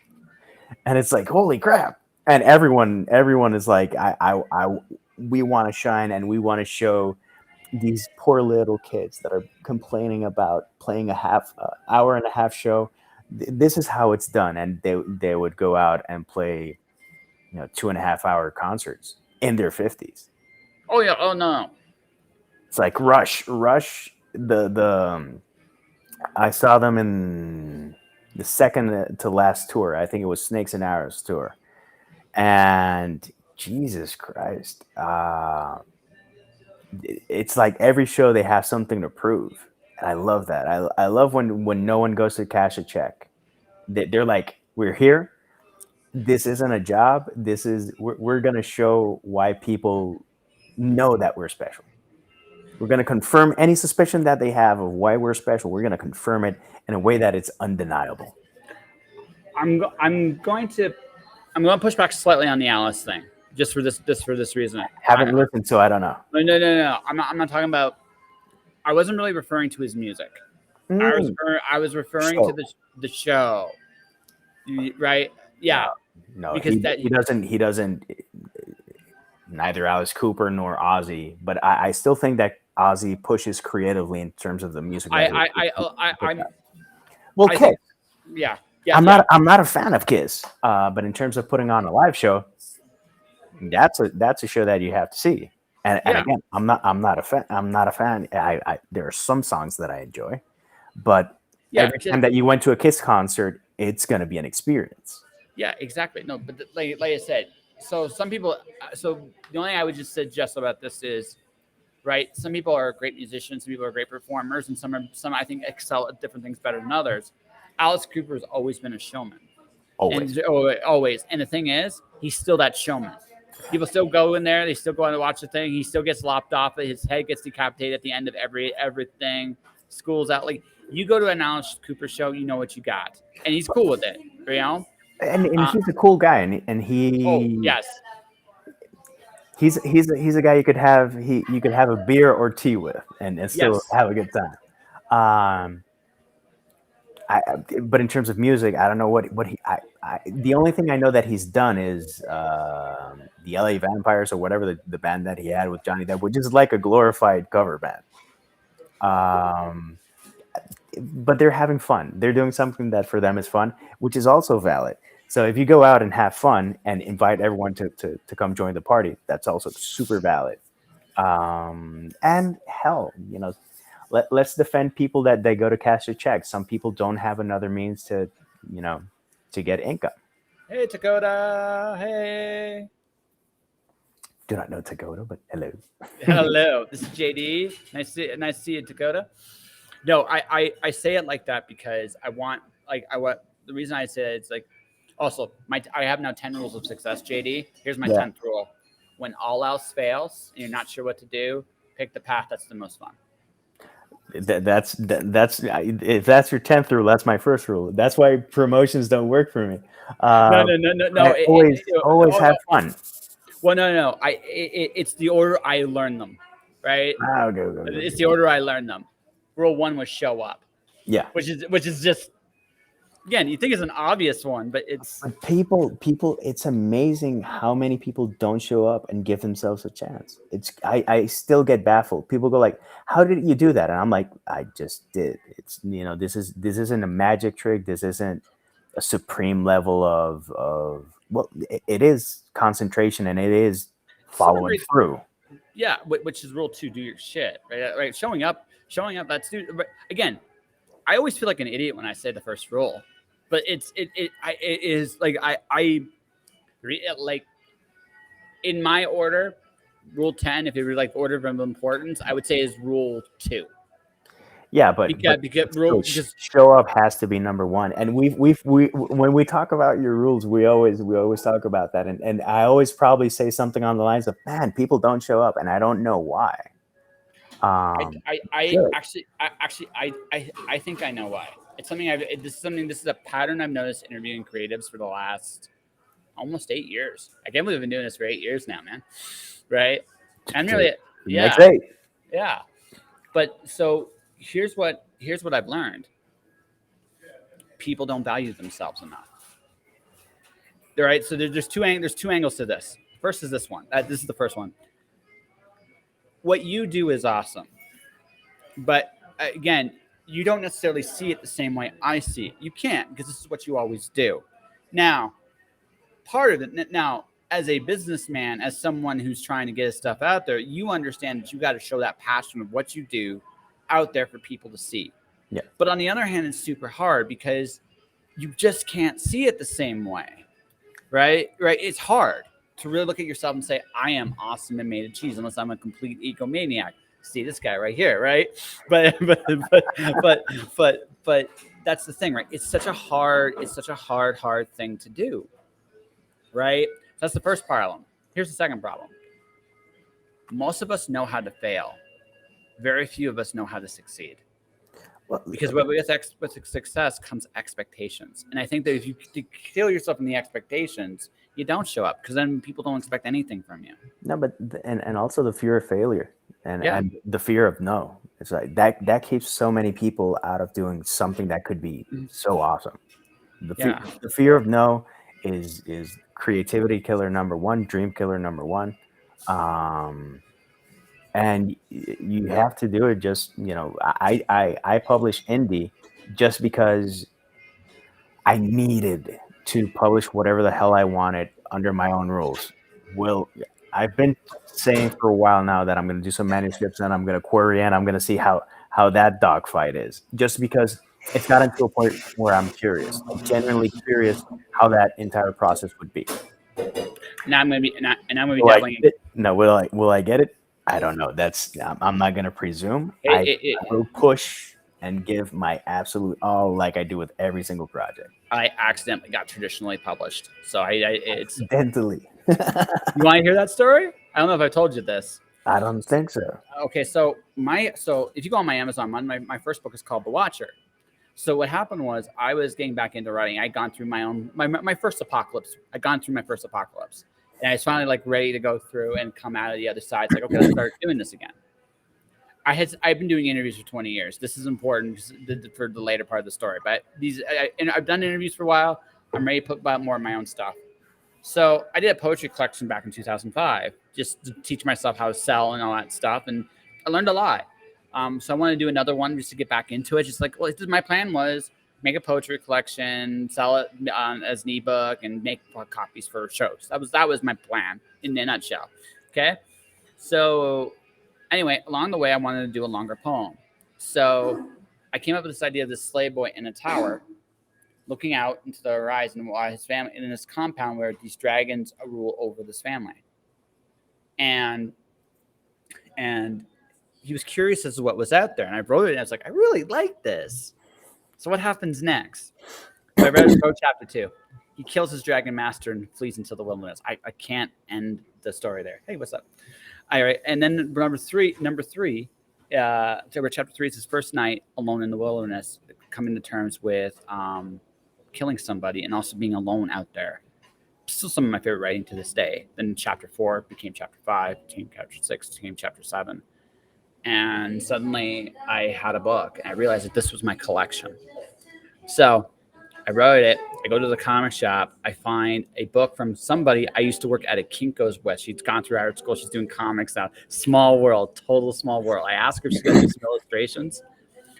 And it's like, holy crap. And everyone is like, we want to shine and we want to show these poor little kids that are complaining about playing a half hour and a half show. this is how it's done, and they would go out and play 2.5 hour concerts in their 50s. Oh yeah. Oh no. It's like Rush. I saw them in the second to last tour. I think it was Snakes and Arrows tour, and Jesus Christ, it's like every show they have something to prove, and I love that. I love when no one goes to cash a check. They're like, we're here. This isn't a job. We're gonna show why people know that we're special. We're going to confirm any suspicion that they have of why we're special. We're going to confirm it in a way that it's undeniable. I'm going to push back slightly on the Alice thing, just for this reason. Haven't listened, so I don't know. No. I'm not talking about. I wasn't really referring to his music. I was referring to the show. Right? Yeah. No, because he doesn't. Neither Alice Cooper nor Ozzy, but I still think that Ozzy pushes creatively in terms of the music. Well, Kiss. Yeah. I'm not a fan of Kiss, but in terms of putting on a live show, that's a show that you have to see. And again, I'm not a fan. There are some songs that I enjoy, but every time that you went to a Kiss concert, it's going to be an experience. Yeah, exactly. No, but like I said, so some people. So the only thing I would just suggest about this is, right? Some people are great musicians, some people are great performers, and some I think excel at different things better than others. Alice Cooper has always been a showman. Always. And the thing is, he's still that showman. People still go in there. They still go in to watch the thing. He still gets lopped off. His head gets decapitated at the end of everything. School's out. Like, you go to an Alice Cooper show, you know what you got, and he's cool with it. You know. And he's a cool guy, and he. Oh yes. He's a guy you could have a beer or tea with and still have a good time. But in terms of music, I don't know what he. The only thing I know that he's done is the LA Vampires or whatever the band that he had with Johnny Depp, which is like a glorified cover band. But they're having fun. They're doing something that for them is fun, which is also valid. So if you go out and have fun and invite everyone to come join the party, that's also super valid. And hell, let's defend people that they go to cash a check. Some people don't have another means to get income. Hey, Dakota. Hey. Do not know Dakota, but hello. Hello. This is JD. Nice to see you, Dakota. No, I say it like that because I want the reason I say it's like, also I have now 10 rules of success, JD. Here's my 10th rule. When all else fails and you're not sure what to do, pick the path that's the most fun. That's if that's your 10th rule, that's my first rule. That's why promotions don't work for me. No. Always have fun. Well, no. It's the order I learn them, right? Go. It's the order I learned them. Rule 1 was show up. Yeah. Which is just, again, you think it's an obvious one, but it's people. It's amazing how many people don't show up and give themselves a chance. I still get baffled. People go like, "How did you do that?" And I'm like, "I just did." It's this isn't a magic trick. This isn't a supreme level of well, it is concentration and it is following through. Yeah, which is rule 2: do your shit. Right. Showing up. That's again. I always feel like an idiot when I say the first rule, but it is like I like in my order. Rule 10, if you were like order of importance, I would say is rule 2. Yeah, but show up has to be number 1. And we when we talk about your rules, we always talk about that. And I always probably say something on the lines of, "Man, people don't show up," and I don't know why. I think I know why. It's something this is a pattern I've noticed interviewing creatives for the last almost 8 years. I can't believe I've been doing this for 8 years now, man. Right? And really, next 8. Yeah. But so here's what I've learned. People don't value themselves enough. All right. So there's two angles to this. First is this one. This is the first one. What you do is awesome. But again, you don't necessarily see it the same way I see it. You can't, because this is what you always do. Now, part of it now, as a businessman, as someone who's trying to get his stuff out there, you understand that you got to show that passion of what you do out there for people to see. Yeah. But on the other hand, it's super hard because you just can't see it the same way, right? Right? It's hard to really look at yourself and say, I am awesome and made of cheese, unless I'm a complete egomaniac. See this guy right here, right? But but that's the thing, right? It's such a hard thing to do, right? That's the first problem. Here's the second problem. Most of us know how to fail. Very few of us know how to succeed. Well, Because with success comes expectations. And I think that if you kill yourself in the expectations, you don't show up, because then people don't expect anything from you. no, but and also the fear of failure and Yeah. and the fear of no. It's like that keeps so many people out of doing something that could be so awesome. Yeah. The fear of no is creativity killer number one, dream killer number one. And you have to do it. Just, I publish indie just because I needed to publish whatever the hell I wanted under my own rules. Well, I've been saying for a while now that I'm going to do some manuscripts and I'm going to query and I'm going to see how that dogfight is, just because it's gotten to a point where I'm curious, like genuinely curious how that entire process would be. Now I'm gonna be Will I dabbling. get it? No, will I get it? I don't know. I'm not going to presume. I will push and give my absolute all, like I do with every single project. I accidentally got traditionally published, so it's. Accidentally. You want to hear that story? I don't know if I told you this. I don't think so. Okay, so if you go on my Amazon, my first book is called The Watcher. So what happened was, I was getting back into writing. I'd gone through my first apocalypse. I'd gone through my first apocalypse, and I was finally like ready to go through and come out of the other side. It's like, okay, let's start doing this again. I've been doing interviews for 20 years. This is important for the later part of the story. But I've done interviews for a while. I'm ready to put out more of my own stuff. So I did a poetry collection back in 2005, just to teach myself how to sell and all that stuff. And I learned a lot. So I want to do another one just to get back into it. Just like, well, my plan was make a poetry collection, sell it as an ebook, and make copies for shows. That was my plan in a nutshell. Okay. So anyway, along the way, I wanted to do a longer poem. So I came up with this idea of this slave boy in a tower looking out into the horizon while his family in this compound where these dragons rule over this family. And he was curious as to what was out there. And I wrote it, and I was like, I really like this. So what happens next? So I read chapter 2. He kills his dragon master and flees into the wilderness. I can't end the story there. Hey, what's up? All right. And then number three, chapter 3 is his first night alone in the wilderness, coming to terms with killing somebody and also being alone out there. Still some of my favorite writing to this day. Then chapter 4 became chapter 5, became chapter 6, became chapter 7. And suddenly I had a book, and I realized that this was my collection. So I wrote it. I go to the comic shop. I find a book from somebody I used to work at Kinko's with. She's gone through art school. She's doing comics now. Small world, total small world. I asked her if she's going to do some illustrations.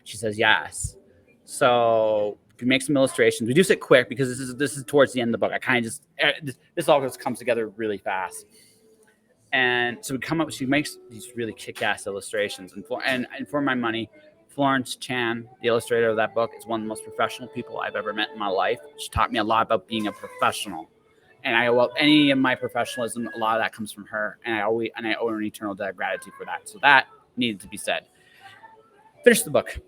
She says yes. So we make some illustrations. We do it quick because this is towards the end of the book. I kind of just this all just comes together really fast. And so we come up. She makes these really kick-ass illustrations, and for my money, Florence Chan, the illustrator of that book, is one of the most professional people I've ever met in my life. She taught me a lot about being a professional, and I owe any of my professionalism. A lot of that comes from her, and I owe her an eternal debt of gratitude for that. So that needed to be said. Finished the book,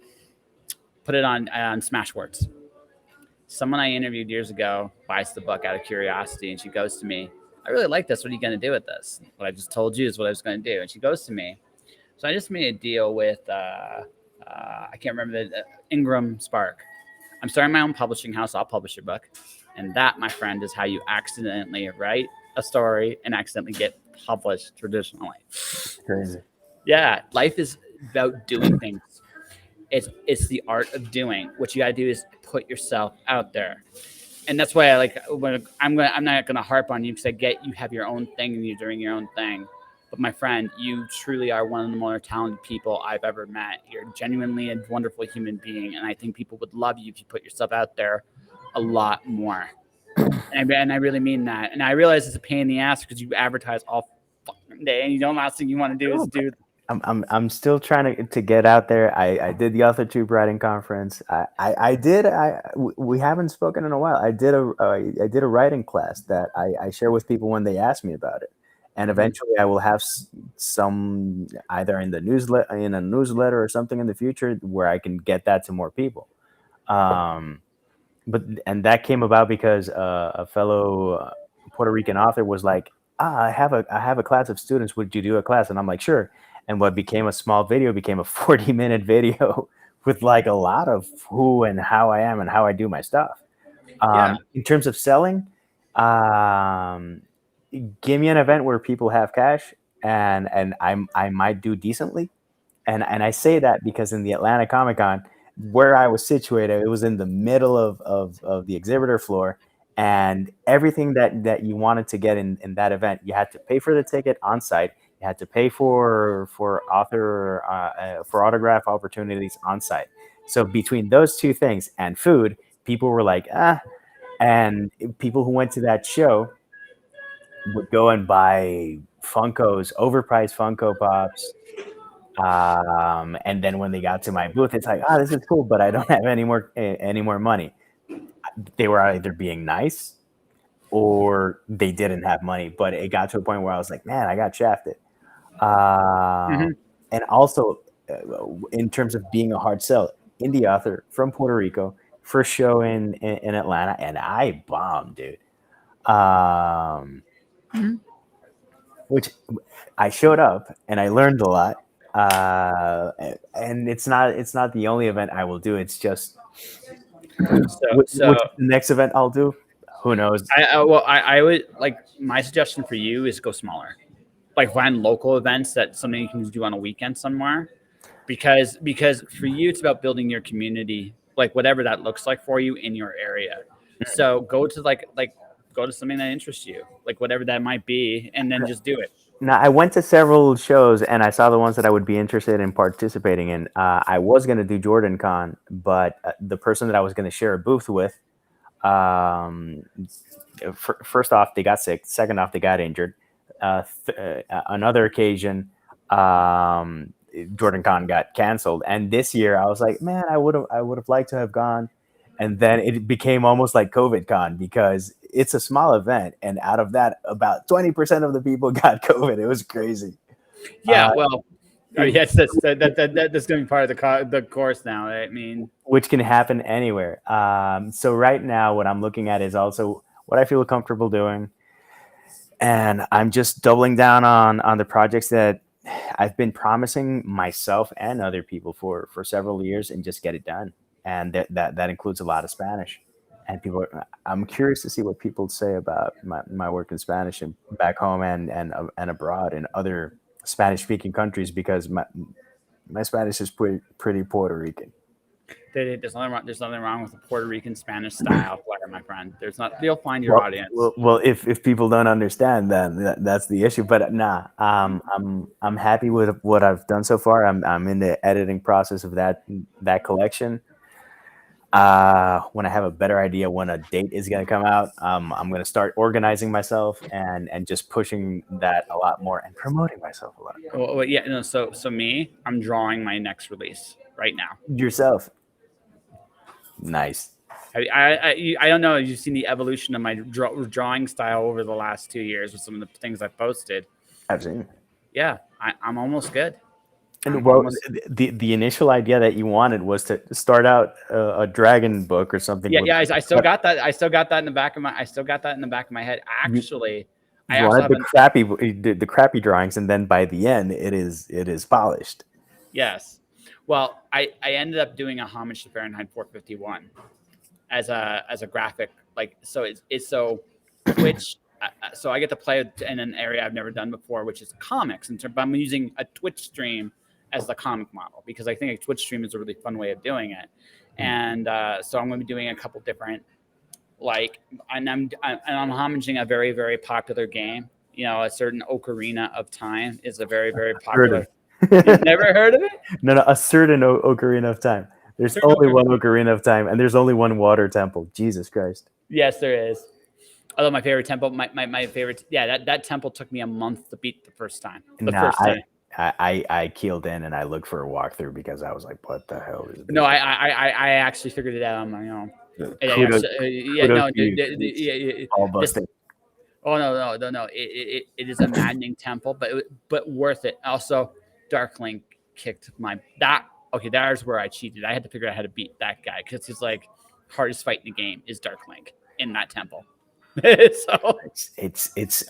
put it on Smashwords. Someone I interviewed years ago buys the book out of curiosity, and she goes to me, I really like this. What are you going to do with this? What I just told you is what I was going to do. And she goes to me. So I just made a deal with, I can't remember the Ingram Spark. I'm starting my own publishing house. I'll publish your book. And that, my friend, is how you accidentally write a story and accidentally get published traditionally. Crazy. Yeah. Life is about doing things. It's the art of doing. What you got to do is put yourself out there. And that's why I'm not gonna harp on you, because I get you have your own thing and you're doing your own thing. But my friend, you truly are one of the more talented people I've ever met. You're genuinely a wonderful human being, and I think people would love you if you put yourself out there a lot more. And I really mean that. And I realize it's a pain in the ass because you advertise all fucking day, and you don't last thing you want to do is do. I'm still trying to get out there. I did the author tube writing conference. We haven't spoken in a while. I did a writing class that I share with people when they ask me about it, and eventually I will have some either in the newsletter in a newsletter or something in the future where I can get that to more people. Um, but and that came about because a fellow Puerto Rican author was like, I have a class of students. Would you do a class? And I'm like, sure. And what became a small video became a 40-minute video with like a lot of who and how I am and how I do my stuff. Yeah. In terms of selling, um, give me an event where people have cash and I might do decently. And I say that because in the Atlanta Comic Con, where I was situated, it was in the middle of the exhibitor floor, and everything that you wanted to get in that event, you had to pay for the ticket on site. You had to pay for autograph opportunities on site. So between those two things and food, people were like, ah. And people who went to that show would go and buy Funkos, overpriced Funko Pops, and then when they got to my booth, it's like, this is cool, but I don't have any more money. They were either being nice or they didn't have money. But it got to a point where I was like, man, I got shafted. Hmm. And also, in terms of being a hard sell, indie author from Puerto Rico, first show in Atlanta, and I bombed, dude. Um, which I showed up and I learned a lot. And it's not the only event I will do. It's just So which the next event I'll do. Who knows? I would like my suggestion for you is go smaller. Like find local events that something you can do on a weekend somewhere. Because for you it's about building your community, like whatever that looks like for you in your area. So go to like go to something that interests you, like whatever that might be, and then just do it. Now, I went to several shows and I saw the ones that I would be interested in participating in. I was going to do Jordan Con, but the person that I was going to share a booth with, um, first off, they got sick. Second off, they got injured. Another occasion, Jordan Con got canceled. And this year, I was like, man, I would have liked to have gone. And then it became almost like COVID Con because it's a small event, and out of that, about 20% of the people got COVID. It was crazy. Yeah, Uh, well, it- yes, that's going to be part of the course now. I mean, which can happen anywhere. So right now, what I'm looking at is also what I feel comfortable doing, and I'm just doubling down on the projects that I've been promising myself and other people for several years, and just get it done. And that includes a lot of Spanish. And I'm curious to see what people say about my work in Spanish and back home and abroad in other Spanish speaking countries because my Spanish is pretty Puerto Rican. there's nothing wrong with a Puerto Rican Spanish style player, my friend. There's not. You'll find your Well, audience. if people don't understand, then that's the issue. But nah, I'm happy with what I've done so far. I'm in the editing process of that collection. When I have a better idea when a date is going to come out, I'm going to start organizing myself and just pushing that a lot more and promoting myself a lot. Yeah, no, so me, I'm drawing my next release right now. Yourself, nice. I don't know if you've seen the evolution of my drawing style over the last 2 years with some of the things I've posted. I've seen. Yeah, I'm almost good. And I'm well, almost. the initial idea that you wanted was to start out a dragon book or something. Yeah, With, yeah. I still got that. I still got that in the back of my. I still got that in the back of my head. you, Actually, I you also wanted have an. the crappy drawings, and then by the end, it is polished. Yes. Well, I ended up doing a homage to Fahrenheit 451 as a graphic. Like so, it's so Twitch. So I get to play in an area I've never done before, which is comics. But I'm using a Twitch stream as the comic model because I think a Twitch stream is a really fun way of doing it. And so I'm going to be doing a couple different and I'm homaging a very very popular game. a certain Ocarina of Time is a very, very Certain. popular. You've never heard of it? No, no, a certain Ocarina of Time. There's Certain only Ocarina. one Ocarina of Time, and there's only one water temple. Jesus Christ. Yes, there is. Although my favorite temple, my favorite, yeah, that temple took me a month to beat the first time. The Nah, first time. I keeled in and I looked for a walkthrough because I was like, what the hell is No, this? I actually figured it out on my own. Kudos, Yeah, kudos no, to you. It's yeah, yeah, all this. busted. Oh no! It is a maddening temple, but worth it. Also, Dark Link kicked my that. Okay, there's where I cheated. I had to figure out how to beat that guy because he's like hardest fight in the game is Dark Link in that temple. So It's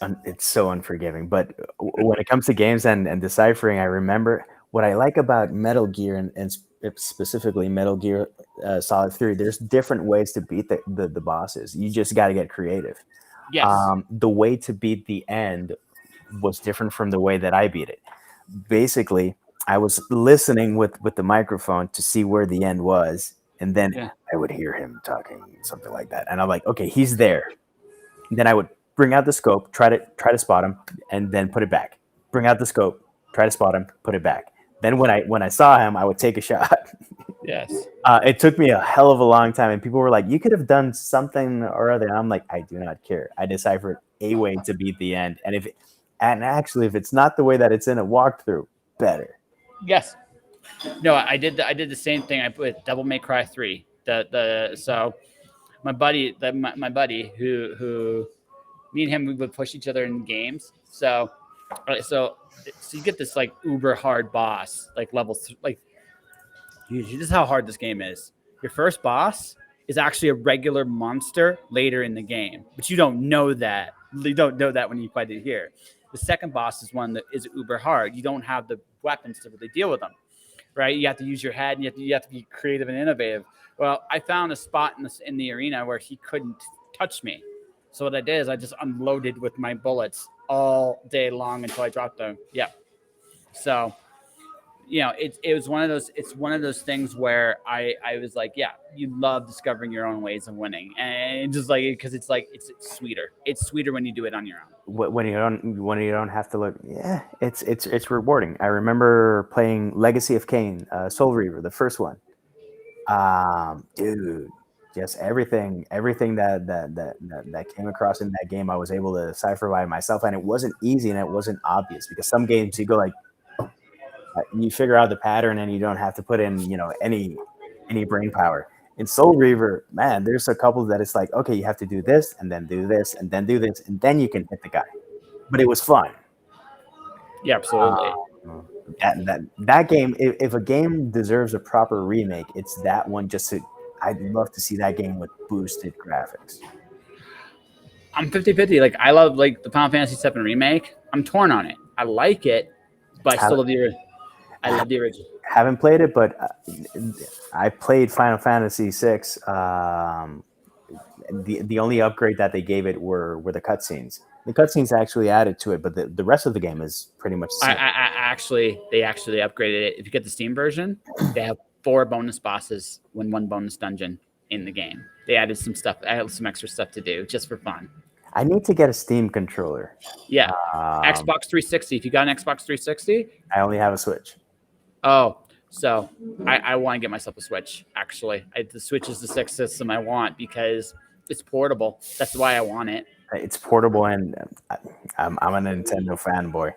so unforgiving. But when it comes to games and deciphering, I remember what I like about Metal Gear and specifically Metal Gear Solid 3. There's different ways to beat the bosses. You just got to get creative. yes, The way to beat the end was different from the way that I beat it. Basically, I was listening with the microphone to see where the end was, and then yeah, I would hear him talking something like that, and I'm like, okay, he's there. Then I would bring out the scope, try to spot him, and then put it back. Bring out the scope, try to spot him, put it back. Then when I saw him, I would take a shot. yes. It took me a hell of a long time, and people were like, "You could have done something or other." And I'm like, "I do not care. I deciphered a way to beat the end, and actually, if it's not the way that it's in a walkthrough, better." Yes. No, I did the same thing. I put Devil May Cry 3. The so my buddy, my buddy who me and him we would push each other in games. So you get this like uber hard boss like like this is how hard this game is. Your first boss is actually a regular monster later in the game, but you don't know that. You don't know that when you fight it here. The second boss is one that is uber hard. You don't have the weapons to really deal with them, right? You have to use your head, and you have to be creative and innovative. Well, I found a spot in the arena where he couldn't touch me. So what I did is I just unloaded with my bullets all day long until I dropped them. Yeah. So it was one of those. It's one of those things where I was like, yeah, you love discovering your own ways of winning, and just like because it's like it's sweeter. It's sweeter when you do it on your own. When you don't have to look, yeah, it's rewarding. I remember playing Legacy of Kain, Soul Reaver, the first one. Dude, just everything that came across in that game, I was able to decipher by myself, and it wasn't easy and it wasn't obvious because some games you go like you figure out the pattern and you don't have to put in any brain power. In Soul Reaver, man, there's a couple that it's like, okay, you have to do this and then do this and then do this and then you can hit the guy. But it was fun. Yeah, absolutely. That game, if a game deserves a proper remake, it's that one. I'd love to see that game with boosted graphics. I'm 50-50. Like I love like the Final Fantasy VII remake. I'm torn on it. I like it, but I I still love I love the original. haven't played it, but I played Final Fantasy VI. The only upgrade that they gave it were the cutscenes. The cutscenes actually added to it, but the rest of the game is pretty much the same. They actually upgraded it. If you get the Steam version, they have 4 bonus bosses when 1 bonus dungeon in the game. They added some stuff, added some extra stuff to do just for fun. I need to get a Steam controller. Yeah, Xbox 360. If you got an Xbox 360, I only have a Switch. oh, so I want to get myself a Switch. Actually, the Switch is the sixth system I want because it's portable. That's why I want it. It's portable, and I'm a Nintendo fanboy.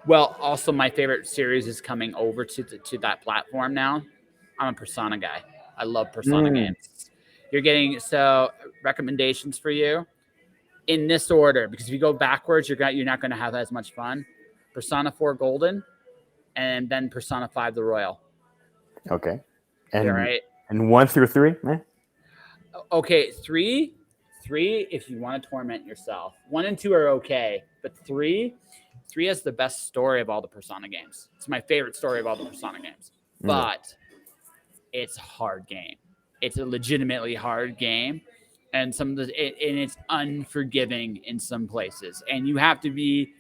Well, also my favorite series is coming over to that platform now. I'm a Persona guy. I love Persona games. You're getting so recommendations for you in this order because if you go backwards, you're not going to have as much fun. Persona 4 Golden, and then Persona 5 The Royal. Okay, All right. and 1 through 3, man. Okay, three, if you want to torment yourself. 1 and 2 are okay, but three has the best story of all the Persona games. It's my favorite story of all the Persona games, but it's a hard game. It's a legitimately hard game, and and it's unforgiving in some places. And you have to be.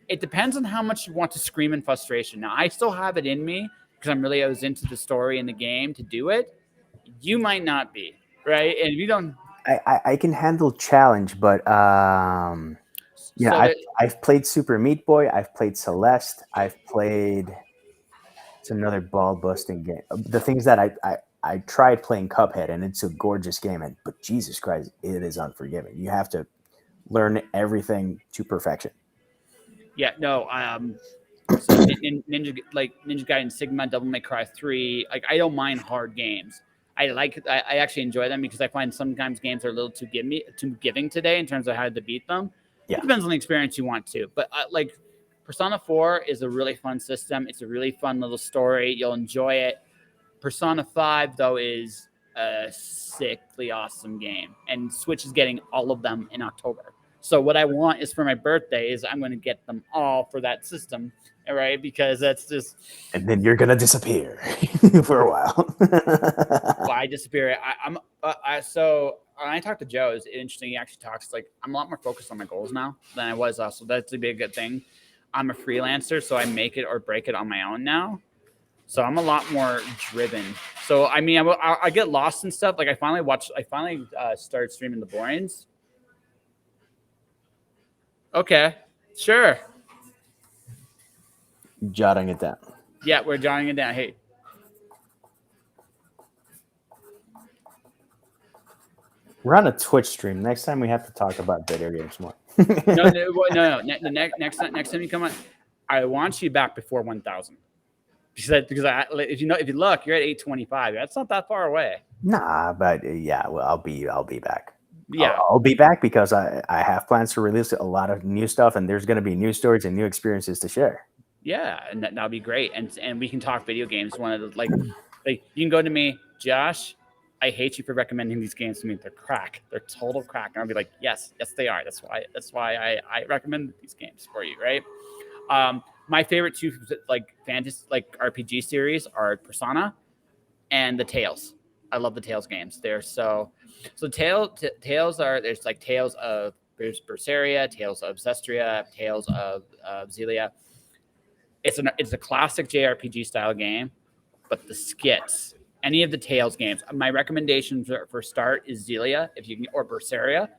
It depends on how much you want to scream in frustration. Now, I still have it in me because I was into the story in the game to do it. You might not be, right? And if you don't. I can handle challenge, but Yeah, So that I've played Super Meat Boy. I've played Celeste. I've played. It's another ball busting game. The things that I tried playing Cuphead, and it's a gorgeous game, but Jesus Christ, it is unforgiving. You have to learn everything to perfection. yeah, no, so Ninja Gaiden Sigma, Devil May Cry 3, like I don't mind hard games. I actually enjoy them because I find sometimes games are a little too giving today in terms of how to beat them. It Yeah, depends on the experience you want to, but like Persona 4 is a really fun system. It's a really fun little story. You'll enjoy it. Persona 5 though is a sickly awesome game, and Switch is getting all of them in October. So what I want is for my birthday is I'm going to get them all for that system, all right? Because that's just and then you're gonna disappear for a while. why disappear. So when I talk to Joe, it's interesting. He actually talks like I'm a lot more focused on my goals now than I was. So that's a big good thing. I'm a freelancer, so I make it or break it on my own now. So I'm a lot more driven. So I mean, I get lost in stuff. Like I finally started streaming the Boreans. Okay, sure. Jotting it down. Yeah, we're jotting it down. Hey, We're on a Twitch stream. Next time we have to talk about video games more. no. The next time you come on, I want you back before 1,000. Because if you look, you're at 825. That's not that far away. Nah, but yeah, well, I'll be back. Yeah, I'll be back because I have plans to release a lot of new stuff, and there's going to be new stories and new experiences to share. yeah, and that'll be great. And we can talk video games. One of the like you can go to me, Josh. I hate you for recommending these games to me. They're crack. They're total crack. And I'll be like, yes, they are. That's why I recommend these games for you, right? My favorite two like fantasy like RPG series are Persona and the Tales. I love the Tales games. They're Tales are there's Berseria, Tales of Zestria, Tales of Zelia. It's a classic JRPG style game, but the skits, any of the Tales games, my recommendation for start is Zelia if you can, or Berseria.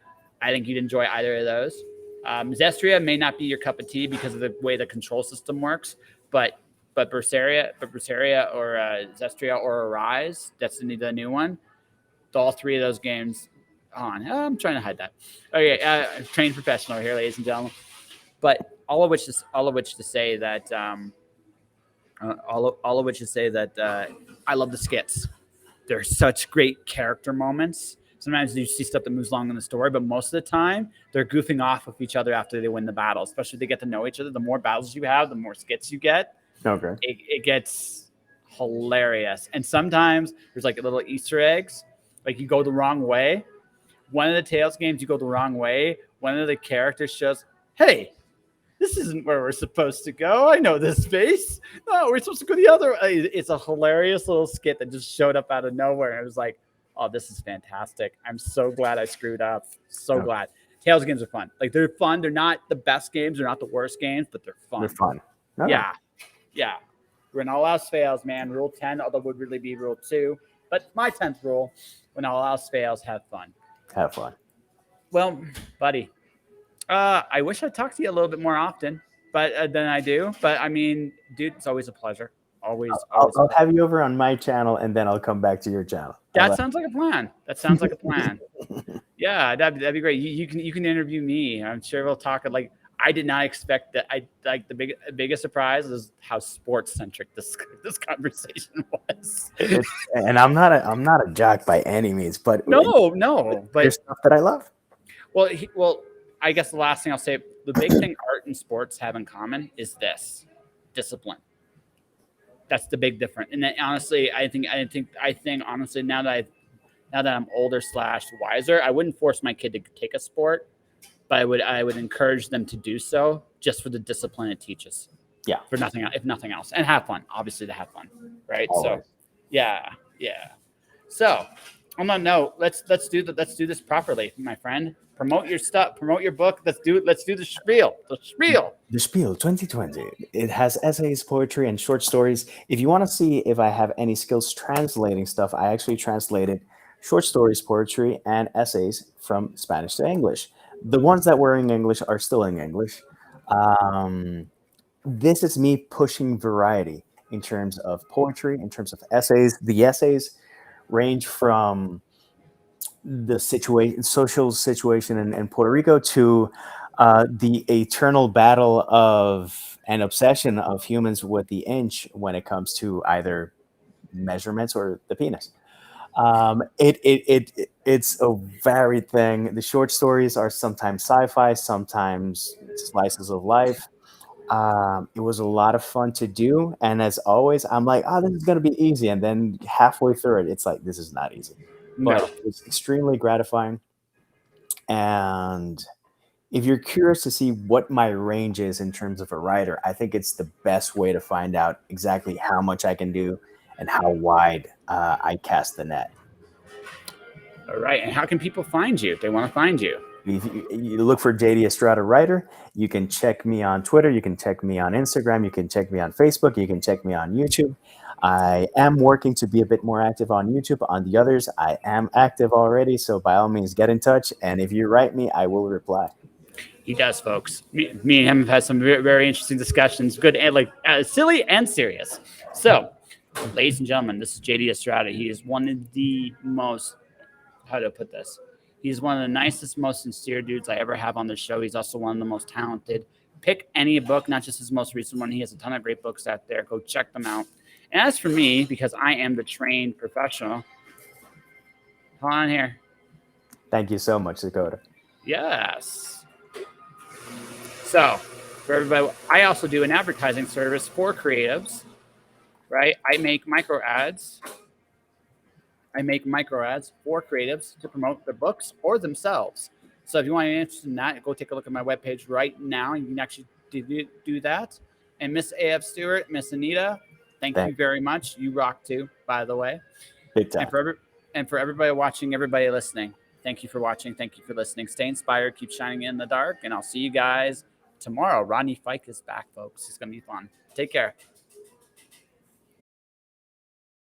I think you'd enjoy either of those. Zestria may not be your cup of tea because of the way the control system works, but Berseria or Zestria or Arise, that's the new one. All three of those games on. I'm trying to hide that. Okay, trained professional here, ladies and gentlemen. But all of which to say that I love the skits. They're such great character moments. Sometimes you see stuff that moves along in the story, but most of the time they're goofing off with each other after they win the battle. Especially if they get to know each other. The more battles you have, the more skits you get. Okay. It gets hilarious. And sometimes there's like little Easter eggs. Like you go the wrong way. One of the Tales games, you go the wrong way. One of the characters shows, hey, this isn't where we're supposed to go. I know this space. No, we're supposed to go the other way. It's a hilarious little skit that just showed up out of nowhere. And it was like, oh, this is fantastic. I'm so glad I screwed up. So glad. Tales games are fun. Like they're fun. They're not the best games. They're not the worst games, but they're fun. They're fun. No. Yeah. When all else fails, man, rule 10, although would really be rule 2. But my 10th rule, when all else fails, have fun. Have fun. Well, buddy, I wish I talked to you a little bit more often, but than I do. But I mean, dude, it's always a pleasure. Always. I'll have you over on my channel, and then I'll come back to your channel. That sounds like a plan. Yeah, that'd be great. You can interview me. I'm sure we'll talk. Like I did not expect that. I like the biggest surprise is how sports centric this conversation was. And I'm not a jock by any means, but no, but there's stuff that I love. Well, I guess the last thing I'll say, the big thing art and sports have in common is this: discipline. That's the big difference. And then honestly, I think honestly now that I'm older / wiser, I wouldn't force my kid to take a sport, but I would encourage them to do so just for the discipline it teaches. Yeah. For nothing else, if nothing else, and have fun. Obviously, to have fun, right? Always. So, yeah. So, on that note, let's do this properly, my friend. Promote your stuff. Promote your book. Let's do the spiel. The Spiel 2020. It has essays, poetry, and short stories. If you want to see if I have any skills translating stuff, I actually translated short stories, poetry, and essays from Spanish to English. The ones that were in English are still in English. Um, this is me pushing variety in terms of poetry, in terms of essays. The essays range from the situation, social situation in Puerto Rico to the eternal battle of an obsession of humans with the inch when it comes to either measurements or the penis. It's a varied thing. The short stories are sometimes sci-fi, sometimes slices of life. It was a lot of fun to do, and as always, I'm like, "Oh, this is gonna be easy," and then halfway through it, it's like, "This is not easy," but No. it's extremely gratifying. And if you're curious to see what my range is in terms of a writer, I think it's the best way to find out exactly how much I can do and how wide I cast the net. All right. And how can people find you if they want to find you? If you look for JD Estrada Writer, you can check me on Twitter, you can check me on Instagram, you can check me on Facebook, you can check me on YouTube. I am working to be a bit more active on YouTube. On the others, I am active already, so by all means, get in touch. And if you write me, I will reply. He does, folks. Me and him have had some very, very interesting discussions, good and like silly and serious. So, ladies and gentlemen, this is JD Estrada. He is one of the most, how to put this? He's one of the nicest, most sincere dudes I ever have on the show. He's also one of the most talented. Pick any book, not just his most recent one. He has a ton of great books out there. Go check them out. And as for me, because I am the trained professional, hold on here. Thank you so much, Dakota. Yes. So, for everybody, I also do an advertising service for creatives, right? I make micro ads. I make micro ads for creatives to promote their books or themselves. So if you want to be interested in that, go take a look at my webpage right now. You can actually do that. And Miss AF Stewart, Miss Anita, thank you Thank very much. You rock too, by the way. Big And time. for everybody watching, everybody listening, thank you for watching. Thank you for listening. Stay inspired. Keep shining in the dark. And I'll see you guys tomorrow. Rodney Fike is back, folks. It's going to be fun. Take care.